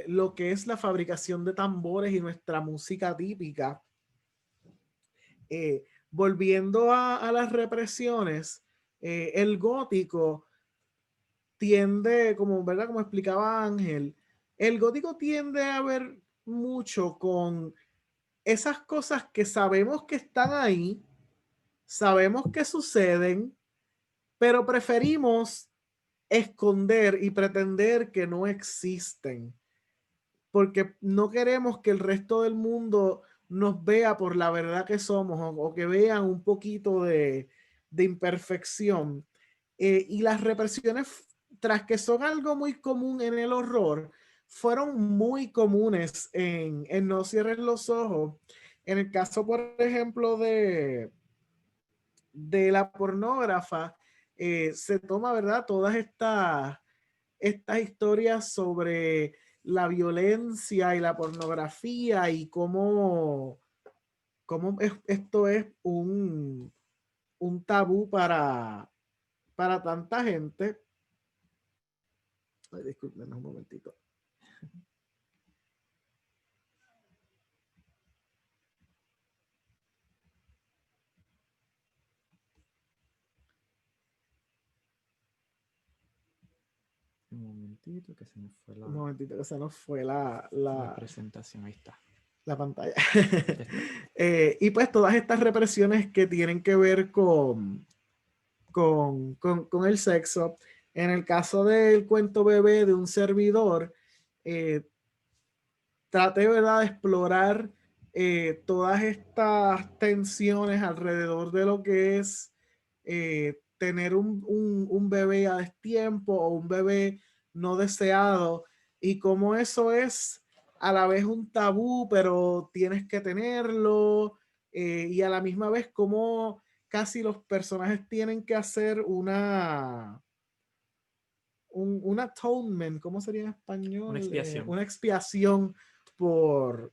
lo que es la fabricación de tambores y nuestra música típica. Volviendo a las represiones, el gótico tiende, ¿verdad? Como explicaba Ángel, el gótico tiende a ver mucho con esas cosas que sabemos que están ahí, sabemos que suceden, pero preferimos esconder y pretender que no existen, porque no queremos que el resto del mundo nos vea por la verdad que somos, o que vean un poquito de imperfección. Y las represiones, tras que son algo muy común en el horror, fueron muy comunes en No Cierres los Ojos. En el caso, por ejemplo, de de la pornógrafa se toma, ¿verdad? Todas estas historias sobre la violencia y la pornografía y cómo esto es un tabú para tanta gente. Ay, disculpen un momentito. Un momentito que se nos fue Un momentito que se nos fue la presentación. Ahí está. La pantalla. Ya está. Y pues todas estas represiones que tienen que ver con el sexo. En el caso del cuento bebé de un servidor, traté, ¿verdad?, de explorar todas estas tensiones alrededor de lo que es tener un bebé a destiempo o un bebé no deseado y cómo eso es a la vez un tabú, pero tienes que tenerlo y a la misma vez cómo casi los personajes tienen que hacer un atonement, ¿cómo sería en español? Una expiación. Una expiación por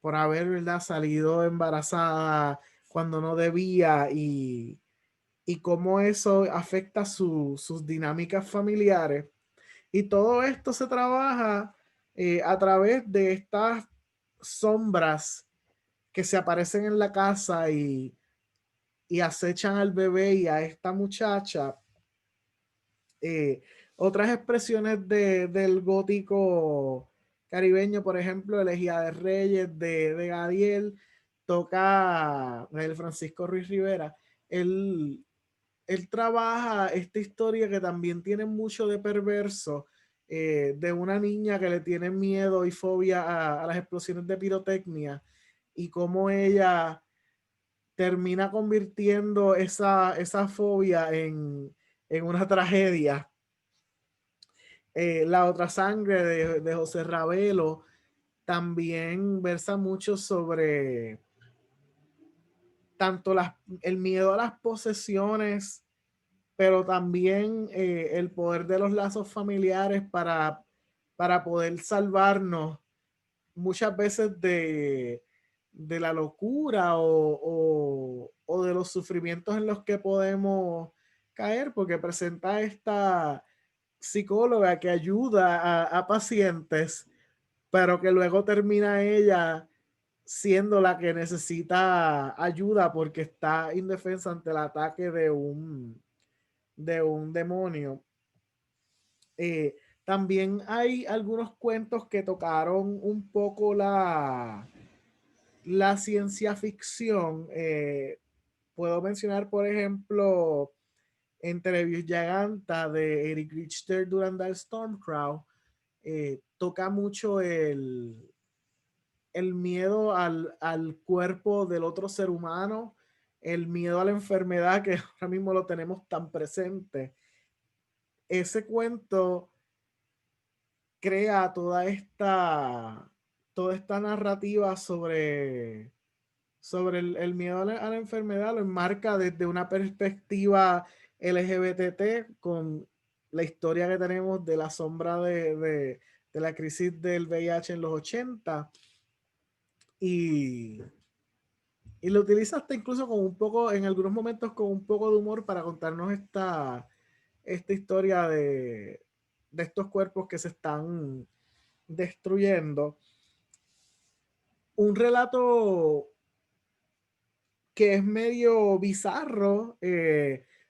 haber, ¿verdad?, salido embarazada cuando no debía y cómo eso afecta sus dinámicas familiares. Y todo esto se trabaja a través de estas sombras que se aparecen en la casa y acechan al bebé y a esta muchacha. Otras expresiones del gótico caribeño, por ejemplo, Elegía de Reyes de Gadiel, toca el Francisco Ruiz Rivera. Él trabaja esta historia que también tiene mucho de perverso, de una niña que le tiene miedo y fobia a las explosiones de pirotecnia y cómo ella termina convirtiendo esa fobia en una tragedia. La otra sangre de José Ravelo también versa mucho sobre tanto el miedo a las posesiones, pero también el poder de los lazos familiares para poder salvarnos muchas veces de la locura o de los sufrimientos en los que podemos caer, porque presenta esta psicóloga que ayuda a pacientes, pero que luego termina ella siendo la que necesita ayuda porque está indefensa ante el ataque de un demonio. También hay algunos cuentos que tocaron un poco la ciencia ficción. Puedo mencionar, por ejemplo, Entrevist Giganta de Eric Richter Durandal Stormcrow. Toca mucho el miedo al cuerpo del otro ser humano, el miedo a la enfermedad que ahora mismo lo tenemos tan presente. Ese cuento crea toda esta narrativa sobre el miedo a la enfermedad, lo enmarca desde una perspectiva LGBT con la historia que tenemos de la sombra de la crisis del VIH en los 80 y lo utiliza hasta incluso con un poco, en algunos momentos con un poco de humor para contarnos esta historia de estos cuerpos que se están destruyendo. Un relato que es medio bizarro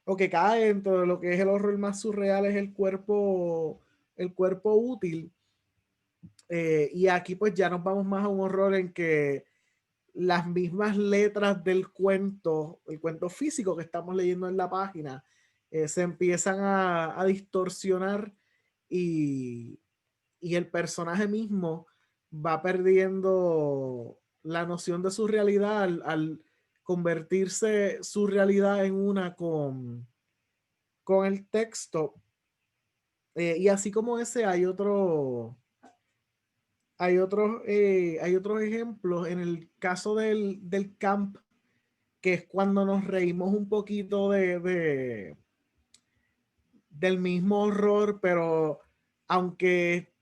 o que cae dentro de lo que es el horror más surreal es el cuerpo útil. Y aquí pues ya nos vamos más a un horror en que las mismas letras del cuento, el cuento físico que estamos leyendo en la página, se empiezan a distorsionar y el personaje mismo va perdiendo la noción de su realidad al convertirse su realidad en una con el texto. Y así como ese hay otros ejemplos. En el caso del camp que es cuando nos reímos un poquito del mismo horror, pero aunque,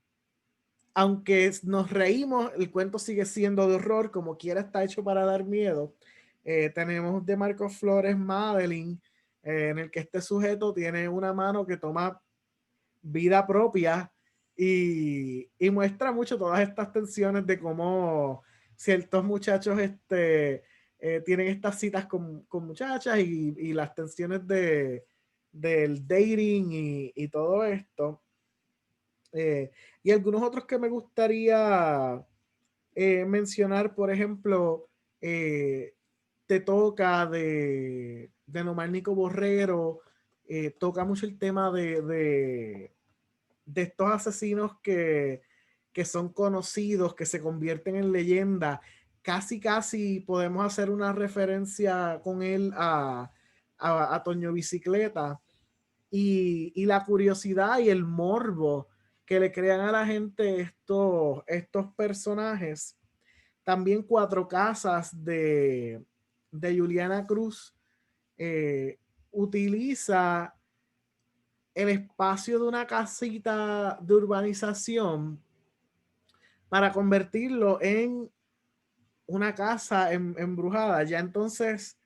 aunque nos reímos, el cuento sigue siendo de horror, como quiera está hecho para dar miedo. Tenemos de Marcos Flores Madeline, en el que este sujeto tiene una mano que toma vida propia y muestra mucho todas estas tensiones de cómo ciertos muchachos tienen estas citas con muchachas y las tensiones del dating y todo esto. Y algunos otros que me gustaría mencionar, por ejemplo, Te Toca de Nomar Nico Borrero, toca mucho el tema de estos asesinos que son conocidos, que se convierten en leyenda. Casi podemos hacer una referencia con él a Toño Bicicleta y la curiosidad y el morbo que le crean a la gente estos personajes. También Cuatro Casas de Juliana Cruz utiliza el espacio de una casita de urbanización para convertirlo en una casa embrujada. Ya entonces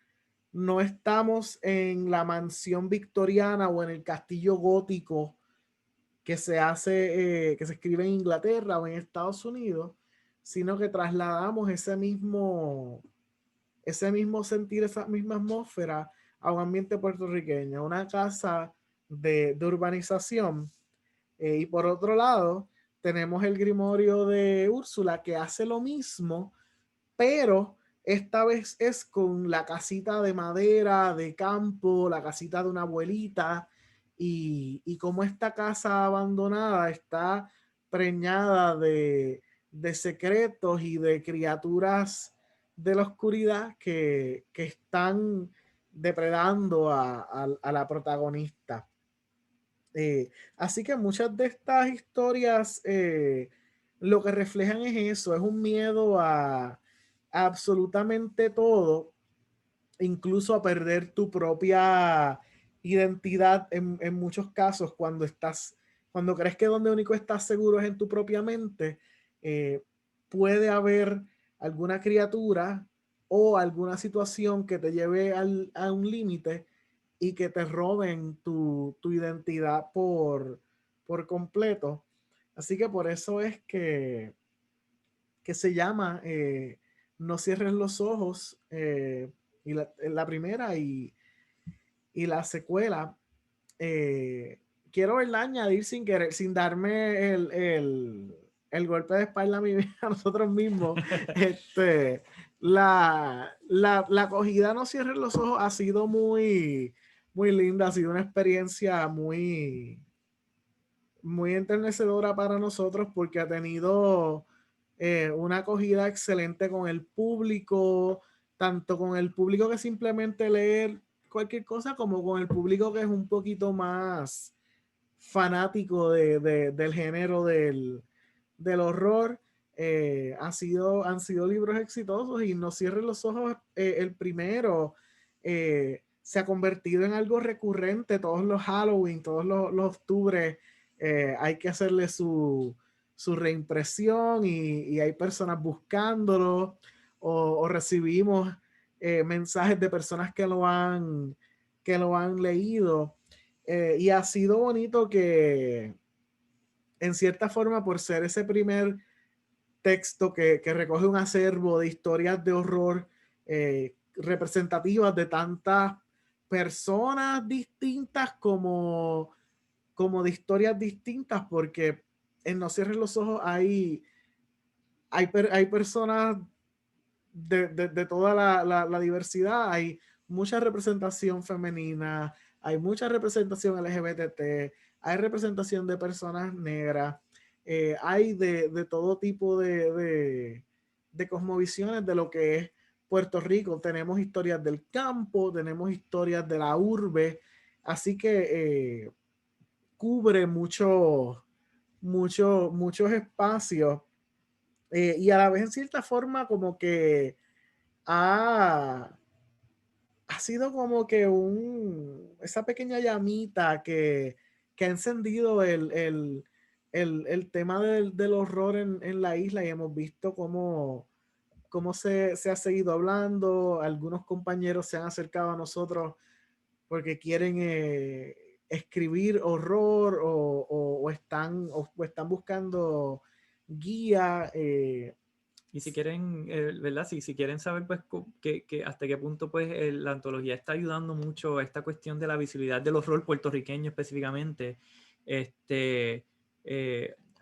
no estamos en la mansión victoriana o en el castillo gótico que se hace, que se escribe en Inglaterra o en Estados Unidos, sino que trasladamos ese mismo sentir, esa misma atmósfera a un ambiente puertorriqueño, una casa de urbanización. Y por otro lado, tenemos el Grimorio de Úrsula que hace lo mismo, pero esta vez es con la casita de madera, de campo, la casita de una abuelita, y como esta casa abandonada está preñada de secretos y de criaturas de la oscuridad que están depredando a la protagonista. Así que muchas de estas historias lo que reflejan es eso, es un miedo a absolutamente todo, incluso a perder tu propia identidad en muchos casos cuando crees que donde único estás seguro es en tu propia mente. Puede haber alguna criatura o alguna situación que te lleve a un límite y que te roben tu identidad por completo. Así que por eso es que se llama No cierres los ojos, y la primera y la secuela. Quiero verla añadir sin querer, sin darme el golpe de espalda a nosotros mismos. La acogida No cierres los ojos ha sido muy linda, ha sido una experiencia muy enternecedora para nosotros porque ha tenido una acogida excelente con el público, tanto con el público que simplemente lee cualquier cosa como con el público que es un poquito más fanático del género del horror. Han sido libros exitosos y No cierren los ojos, el primero se ha convertido en algo recurrente. Todos los Halloween, todos los octubres hay que hacerle su reimpresión y hay personas buscándolo o recibimos mensajes de personas que lo han leído. Y ha sido bonito que en cierta forma, por ser ese primer texto que recoge un acervo de historias de horror representativas de tantas personas distintas como de historias distintas, porque en No cierres los ojos hay personas de toda la diversidad, hay mucha representación femenina, hay mucha representación LGBT, hay representación de personas negras, hay de todo tipo de cosmovisiones de lo que es Puerto Rico. Tenemos historias del campo, tenemos historias de la urbe, así que cubre muchos espacios, y a la vez en cierta forma como que ha ha sido como que esa pequeña llamita que ha encendido el tema del horror en la isla, y hemos visto cómo se ha seguido hablando. Algunos compañeros se han acercado a nosotros porque quieren escribir horror, o están buscando guía. Y si quieren, ¿verdad? Si quieren saber, pues, hasta qué punto, pues, la antología está ayudando mucho a esta cuestión de la visibilidad del horror puertorriqueño específicamente,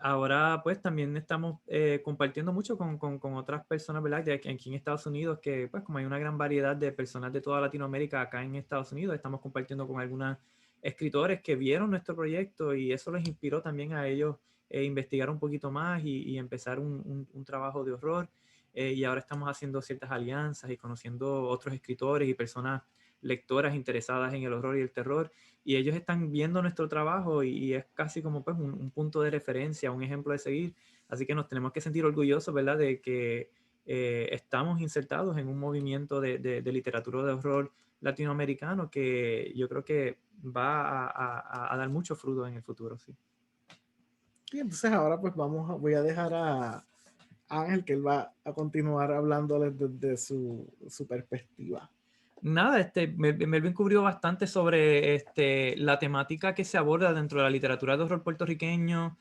ahora, pues, también estamos compartiendo mucho con otras personas, ¿verdad? Aquí en Estados Unidos, que, pues, como hay una gran variedad de personas de toda Latinoamérica acá en Estados Unidos, estamos compartiendo con algunos escritores que vieron nuestro proyecto y eso les inspiró también a ellos investigar un poquito más y empezar un trabajo de horror. Y ahora estamos haciendo ciertas alianzas y conociendo otros escritores y personas lectoras interesadas en el horror y el terror. Y ellos están viendo nuestro trabajo y es casi como pues un punto de referencia, un ejemplo de seguir. Así que nos tenemos que sentir orgullosos, ¿verdad?, de que estamos insertados en un movimiento de literatura de horror latinoamericano que yo creo que va a dar mucho fruto en el futuro, sí. Y entonces ahora pues voy a dejar a Ángel, que él va a continuar hablándoles desde su perspectiva. Nada, Melvin cubrió bastante sobre la temática que se aborda dentro de la literatura de horror puertorriqueño.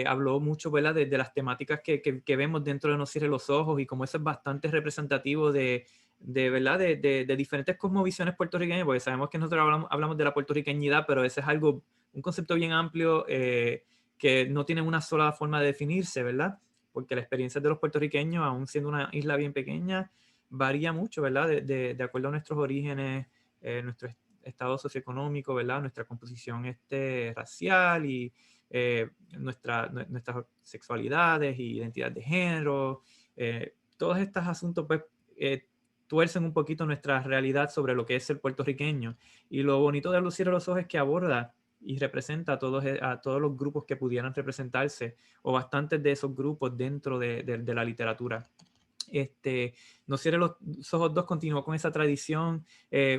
Habló mucho, ¿verdad?, de las temáticas que vemos dentro de No Cierre los Ojos y como eso es bastante representativo ¿verdad?, de diferentes cosmovisiones puertorriqueñas, porque sabemos que nosotros hablamos de la puertorriqueñidad, pero ese es un concepto bien amplio que no tiene una sola forma de definirse, ¿verdad? Porque la experiencia de los puertorriqueños, aún siendo una isla bien pequeña, varía mucho, ¿verdad? De acuerdo a nuestros orígenes, nuestro estado socioeconómico, ¿verdad? Nuestra composición racial y nuestras sexualidades y identidad de género. Todos estos asuntos, pues, tuercen un poquito nuestra realidad sobre lo que es el puertorriqueño. Y lo bonito de Lucir a los Ojos es que aborda y representa a todos los grupos que pudieran representarse, o bastantes de esos grupos dentro de la literatura. No Cierre los Ojos 2 continuó con esa tradición.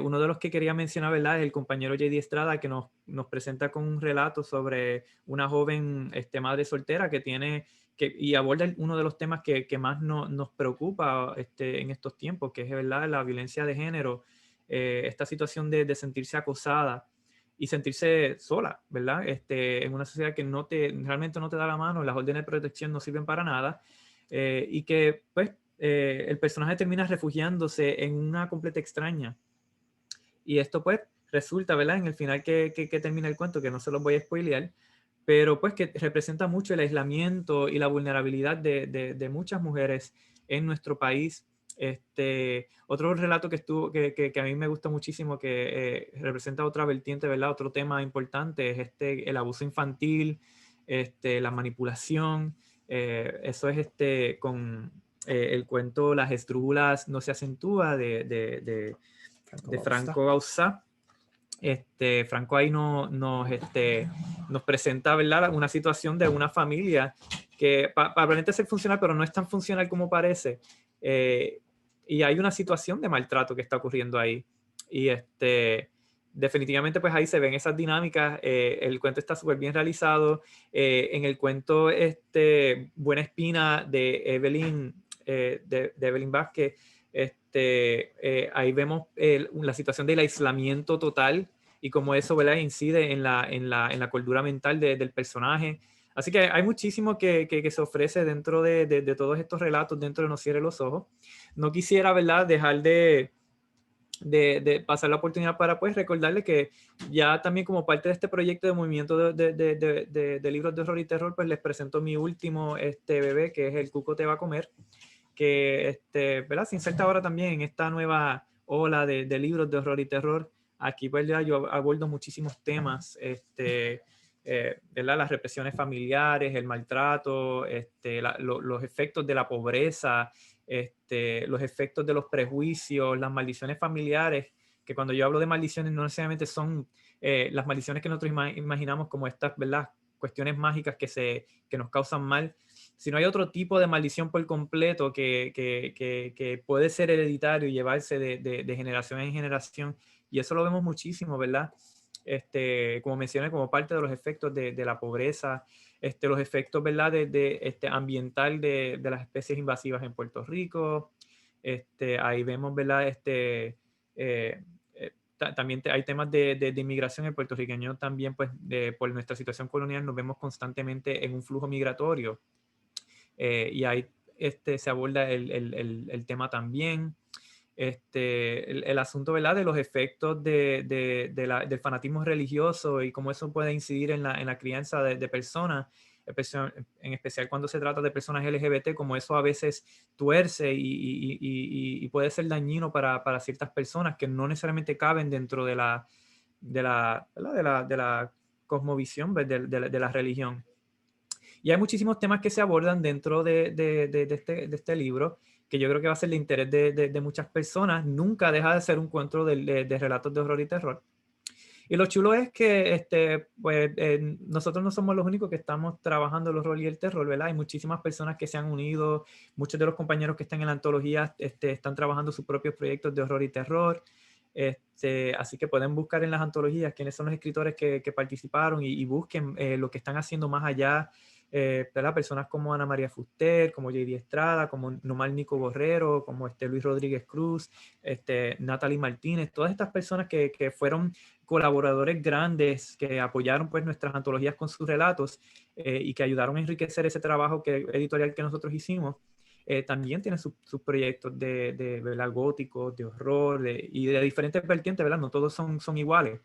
Uno de los que quería mencionar, ¿verdad?, es el compañero J.D. Estrada, que nos presenta con un relato sobre una joven madre soltera y aborda uno de los temas que más nos preocupa en estos tiempos, que es, ¿verdad?, la violencia de género, esta situación de sentirse acosada y sentirse sola, ¿verdad? En una sociedad que realmente no te da la mano, las órdenes de protección no sirven para nada, y que, pues, el personaje termina refugiándose en una completa extraña. Y esto, pues, resulta, ¿verdad?, en el final que termina el cuento, que no se los voy a spoilear, pero pues que representa mucho el aislamiento y la vulnerabilidad de muchas mujeres en nuestro país. Otro relato que a mí me gusta muchísimo, que representa otra vertiente, ¿verdad?, otro tema importante, es el abuso infantil, la manipulación. Eso es con el cuento Las estrújulas no se acentúa de Franco Bauzá. Franco ahí nos presenta, ¿verdad?, una situación de una familia que aparentemente ser funcional, pero no es tan funcional como parece. Y hay una situación de maltrato que está ocurriendo ahí. Y definitivamente, pues ahí se ven esas dinámicas. El cuento está súper bien realizado. En el cuento Buena Espina de Evelyn, de Evelyn Vázquez, ahí vemos la situación del aislamiento total y cómo eso, ¿verdad?, incide en la cordura mental del personaje. Así que hay muchísimo que se ofrece dentro de todos estos relatos dentro de No Cierre los Ojos. No quisiera, ¿verdad?, dejar de pasar la oportunidad para, pues, recordarle que ya también como parte de este proyecto de movimiento de libros de horror y terror, pues les presento mi último bebé, que es El Cuco Te Va a Comer, que ¿verdad?, se inserta ahora también en esta nueva ola de libros de horror y terror. Aquí, ¿verdad?, yo abordo muchísimos temas, ¿verdad?, las represiones familiares, el maltrato, los efectos de la pobreza, los efectos de los prejuicios, las maldiciones familiares, que cuando yo hablo de maldiciones no necesariamente son las maldiciones que nosotros imaginamos como estas, ¿verdad?, cuestiones mágicas que nos causan mal, si no hay otro tipo de maldición por completo que puede ser hereditario y llevarse de generación en generación. Y eso lo vemos muchísimo, ¿verdad? Como mencioné, como parte de los efectos de la pobreza, los efectos, ¿verdad? Ambiental de las especies invasivas en Puerto Rico. Ahí vemos, ¿verdad? También hay temas de inmigración. El puertorriqueño también, pues, por nuestra situación colonial, nos vemos constantemente en un flujo migratorio. Y ahí se aborda el tema también. El asunto, ¿verdad?, de los efectos del fanatismo religioso y cómo eso puede incidir en la crianza de personas, en especial cuando se trata de personas LGBT, como eso a veces tuerce y puede ser dañino para ciertas personas que no necesariamente caben dentro ¿verdad?, de la cosmovisión de la religión. Y hay muchísimos temas que se abordan dentro de este libro, que yo creo que va a ser de interés de muchas personas. Nunca deja de ser un cuento de relatos de horror y terror. Y lo chulo es que pues, nosotros no somos los únicos que estamos trabajando el horror y el terror, ¿verdad? Hay muchísimas personas que se han unido, muchos de los compañeros que están en la antología están trabajando sus propios proyectos de horror y terror. Así que pueden buscar en las antologías quiénes son los escritores que participaron y busquen lo que están haciendo más allá. ¿Verdad? Personas como Ana María Fuster, como J.D. Estrada, como Numal Nico Borrero, como Luis Rodríguez Cruz, Natalie Martínez, todas estas personas que fueron colaboradores grandes que apoyaron pues nuestras antologías con sus relatos y que ayudaron a enriquecer ese trabajo editorial que nosotros hicimos. También tienen sus proyectos de ¿verdad?, góticos, de horror y de diferentes vertientes, ¿verdad? No todos son iguales.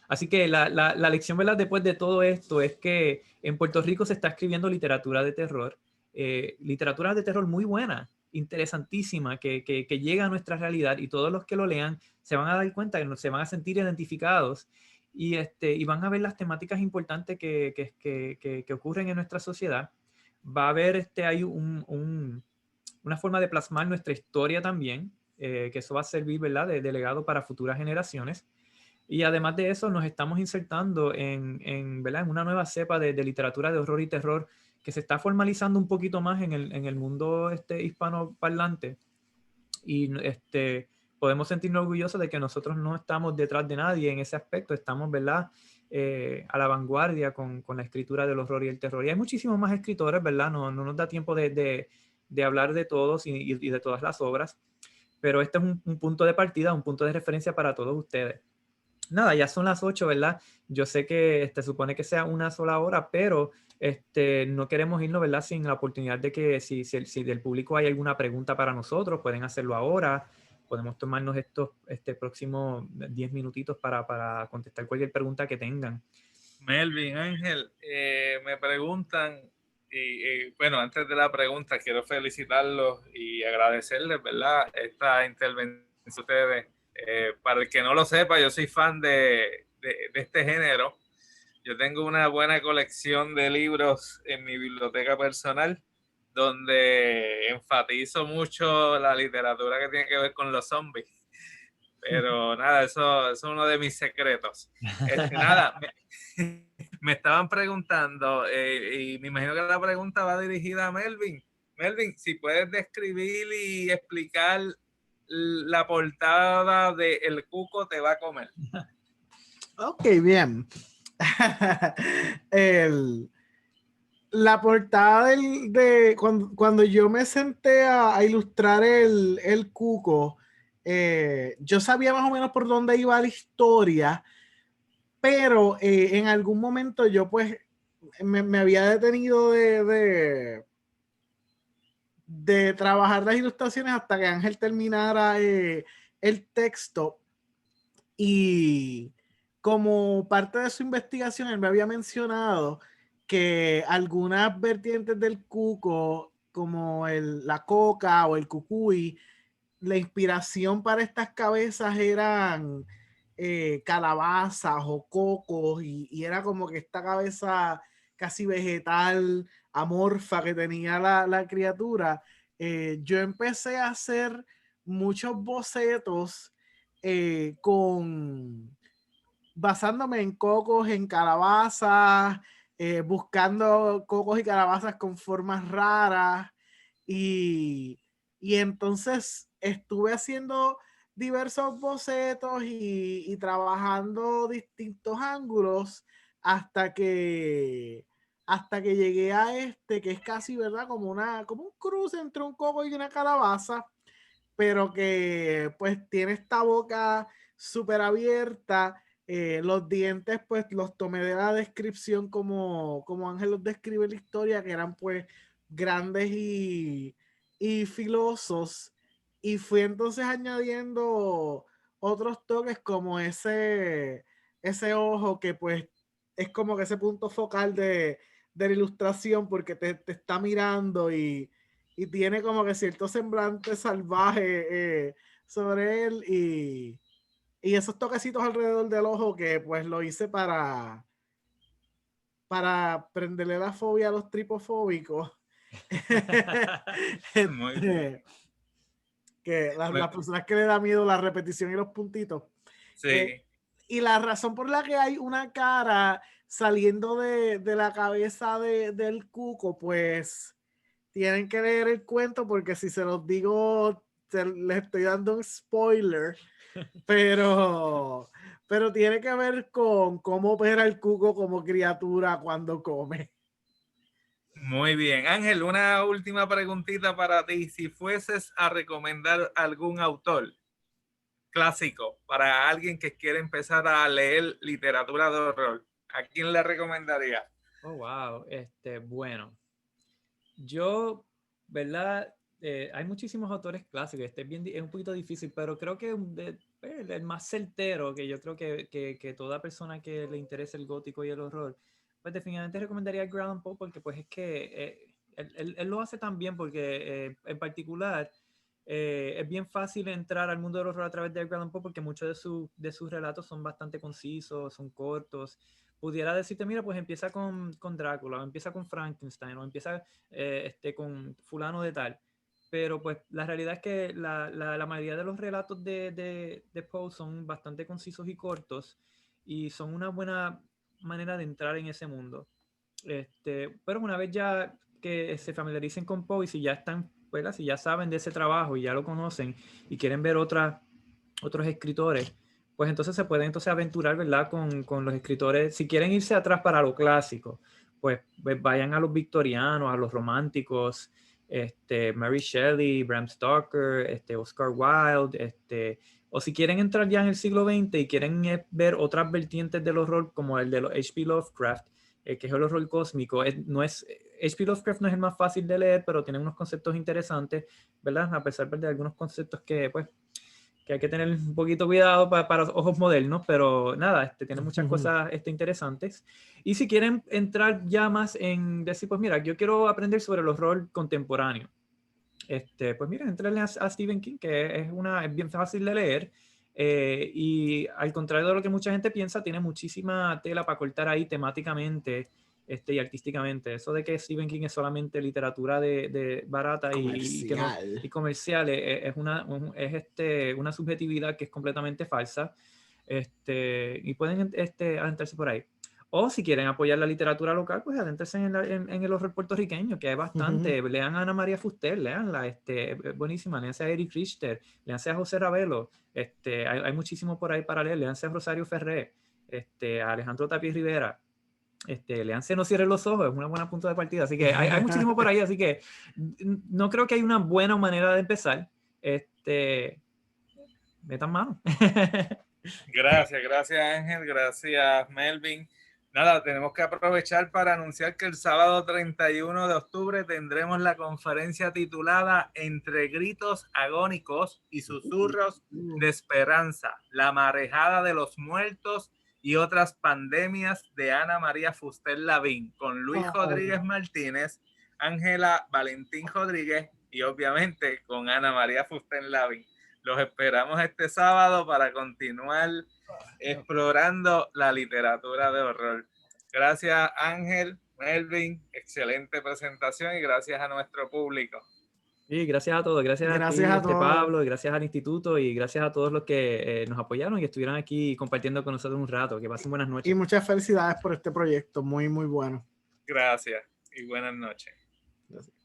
Así que la lección, ¿verdad?, después de todo esto es que en Puerto Rico se está escribiendo literatura de terror muy buena, interesantísima, que llega a nuestra realidad, y todos los que lo lean se van a dar cuenta que se van a sentir identificados y van a ver las temáticas importantes que ocurren en nuestra sociedad. Va a haber hay una forma de plasmar nuestra historia también, que eso va a servir, ¿verdad?, de legado para futuras generaciones. Y además de eso, nos estamos insertando ¿verdad?, en una nueva cepa de literatura de horror y terror que se está formalizando un poquito más en el mundo hispanoparlante. Y podemos sentirnos orgullosos de que nosotros no estamos detrás de nadie en ese aspecto. Estamos, ¿verdad?, a la vanguardia con la escritura del horror y el terror. Y hay muchísimos más escritores, ¿verdad? No nos da tiempo de hablar de todos y de todas las obras. Pero este es un punto de partida, un punto de referencia para todos ustedes. Nada, ya son las 8, ¿verdad? Yo sé que supone que sea una sola hora, pero no queremos irnos, ¿verdad?, sin la oportunidad de que si del público hay alguna pregunta para nosotros, pueden hacerlo ahora. Podemos tomarnos estos próximos 10 minutitos para contestar cualquier pregunta que tengan. Melvin, Ángel, me preguntan, y bueno, antes de la pregunta, quiero felicitarlos y agradecerles, ¿verdad?, esta intervención de ustedes. Para el que no lo sepa, yo soy fan de este género. Yo tengo una buena colección de libros en mi biblioteca personal, donde enfatizo mucho la literatura que tiene que ver con los zombies. Pero nada, eso es uno de mis secretos. Nada, me estaban preguntando, y me imagino que la pregunta va dirigida a Melvin. Melvin, si puedes describir y explicar la portada de El Cuco te va a comer. Ok, bien. La portada cuando yo me senté a ilustrar el Cuco, yo sabía más o menos por dónde iba la historia, pero en algún momento yo pues me había detenido de trabajar las ilustraciones hasta que Ángel terminara el texto, y como parte de su investigación él me había mencionado que algunas vertientes del cuco, como la coca o el cucuy, la inspiración para estas cabezas eran calabazas o cocos, y era como que esta cabeza casi vegetal, amorfa que tenía la criatura. Yo empecé a hacer muchos bocetos basándome en cocos, en calabazas, buscando cocos y calabazas con formas raras y entonces estuve haciendo diversos bocetos y trabajando distintos ángulos hasta que llegué a este, que es casi, ¿verdad? Como un cruce entre un coco y una calabaza, pero que pues tiene esta boca súper abierta. Los dientes pues los tomé de la descripción como Ángel los describe en la historia, que eran pues grandes y filosos, y fui entonces añadiendo otros toques como ese ojo que pues es como que ese punto focal de la ilustración, porque te está mirando y tiene como que cierto semblante salvaje sobre él, y esos toquecitos alrededor del ojo que pues lo hice para prenderle la fobia a los tripofóbicos. Muy bien. Que las personas que le da miedo la repetición y los puntitos. Sí. Y la razón por la que hay una cara saliendo de la cabeza del cuco, pues tienen que leer el cuento, porque si se los digo, les estoy dando un spoiler, pero tiene que ver con cómo opera el cuco como criatura cuando come. Muy bien. Ángel, una última preguntita para ti. Si fueses a recomendar algún autor clásico para alguien que quiere empezar a leer literatura de horror, ¿a quién le recomendaría? Oh, wow. Bueno, yo, ¿verdad? Hay muchísimos autores clásicos. Es un poquito difícil, pero creo que el más certero, que yo creo que toda persona que le interese el gótico y el horror, pues definitivamente recomendaría a Edgar Allan Poe, porque pues es que él lo hace tan bien, porque en particular es bien fácil entrar al mundo del horror a través de Edgar Allan Poe, porque muchos de sus relatos son bastante concisos, son cortos. Pudiera decirte, mira, pues empieza con Drácula, o empieza con Frankenstein, o empieza con fulano de tal. Pero pues la realidad es que la mayoría de los relatos de Poe son bastante concisos y cortos, y son una buena manera de entrar en ese mundo. Pero una vez ya que se familiaricen con Poe, y si ya están, ¿verdad? Si ya saben de ese trabajo y ya lo conocen y quieren ver otros escritores, pues entonces se pueden aventurar, ¿verdad? Con los escritores. Si quieren irse atrás para lo clásico, pues vayan a los victorianos, a los románticos, Mary Shelley, Bram Stoker, Oscar Wilde, o si quieren entrar ya en el siglo XX y quieren ver otras vertientes del horror, como el de los H.P. Lovecraft, que es el horror cósmico. H.P. Lovecraft no es el más fácil de leer, pero tiene unos conceptos interesantes, ¿verdad? A pesar de algunos conceptos que, pues, que hay que tener un poquito cuidado para los ojos modernos, pero nada, tiene muchas cosas interesantes. Y si quieren entrar ya más en decir, pues mira, yo quiero aprender sobre el horror contemporáneo, pues miren, entrenle a Stephen King, que es bien fácil de leer, y al contrario de lo que mucha gente piensa, tiene muchísima tela para cortar ahí temáticamente y artísticamente. Eso de que Stephen King es solamente literatura de barata y comercial es una subjetividad que es completamente falsa, y pueden adentrarse por ahí. O si quieren apoyar la literatura local, pues adéntrense en el horror puertorriqueño, que hay bastante. Lean a Ana María Fuster, leanla, es buenísima. Leanse a Eric Richter, leanse a José Ravelo, hay muchísimo por ahí para leer. Leanse a Rosario Ferré, a Alejandro Tapia Rivera. Leanse No cierren los ojos, es una buena punto de partida. Así que hay muchísimo por ahí, así que no creo que hay una buena manera de empezar. Metan mano. Gracias Ángel, gracias Melvin. Nada, tenemos que aprovechar para anunciar que el sábado 31 de octubre tendremos la conferencia titulada Entre gritos agónicos y susurros de esperanza, la marejada de los muertos y otras pandemias, de Ana María Fuster Lavín, con Luis Rodríguez Martínez, Ángela Valentín Rodríguez y obviamente con Ana María Fuster Lavín. Los esperamos este sábado para continuar explorando la literatura de horror. Gracias Ángel, Melvin, excelente presentación, y gracias a nuestro público. Sí, gracias a todos, gracias a ti, Pablo, y gracias al instituto, y gracias a todos los que nos apoyaron y estuvieron aquí compartiendo con nosotros un rato. Que pasen buenas noches. Y muchas felicidades por este proyecto, muy, muy bueno. Gracias y buenas noches. Gracias.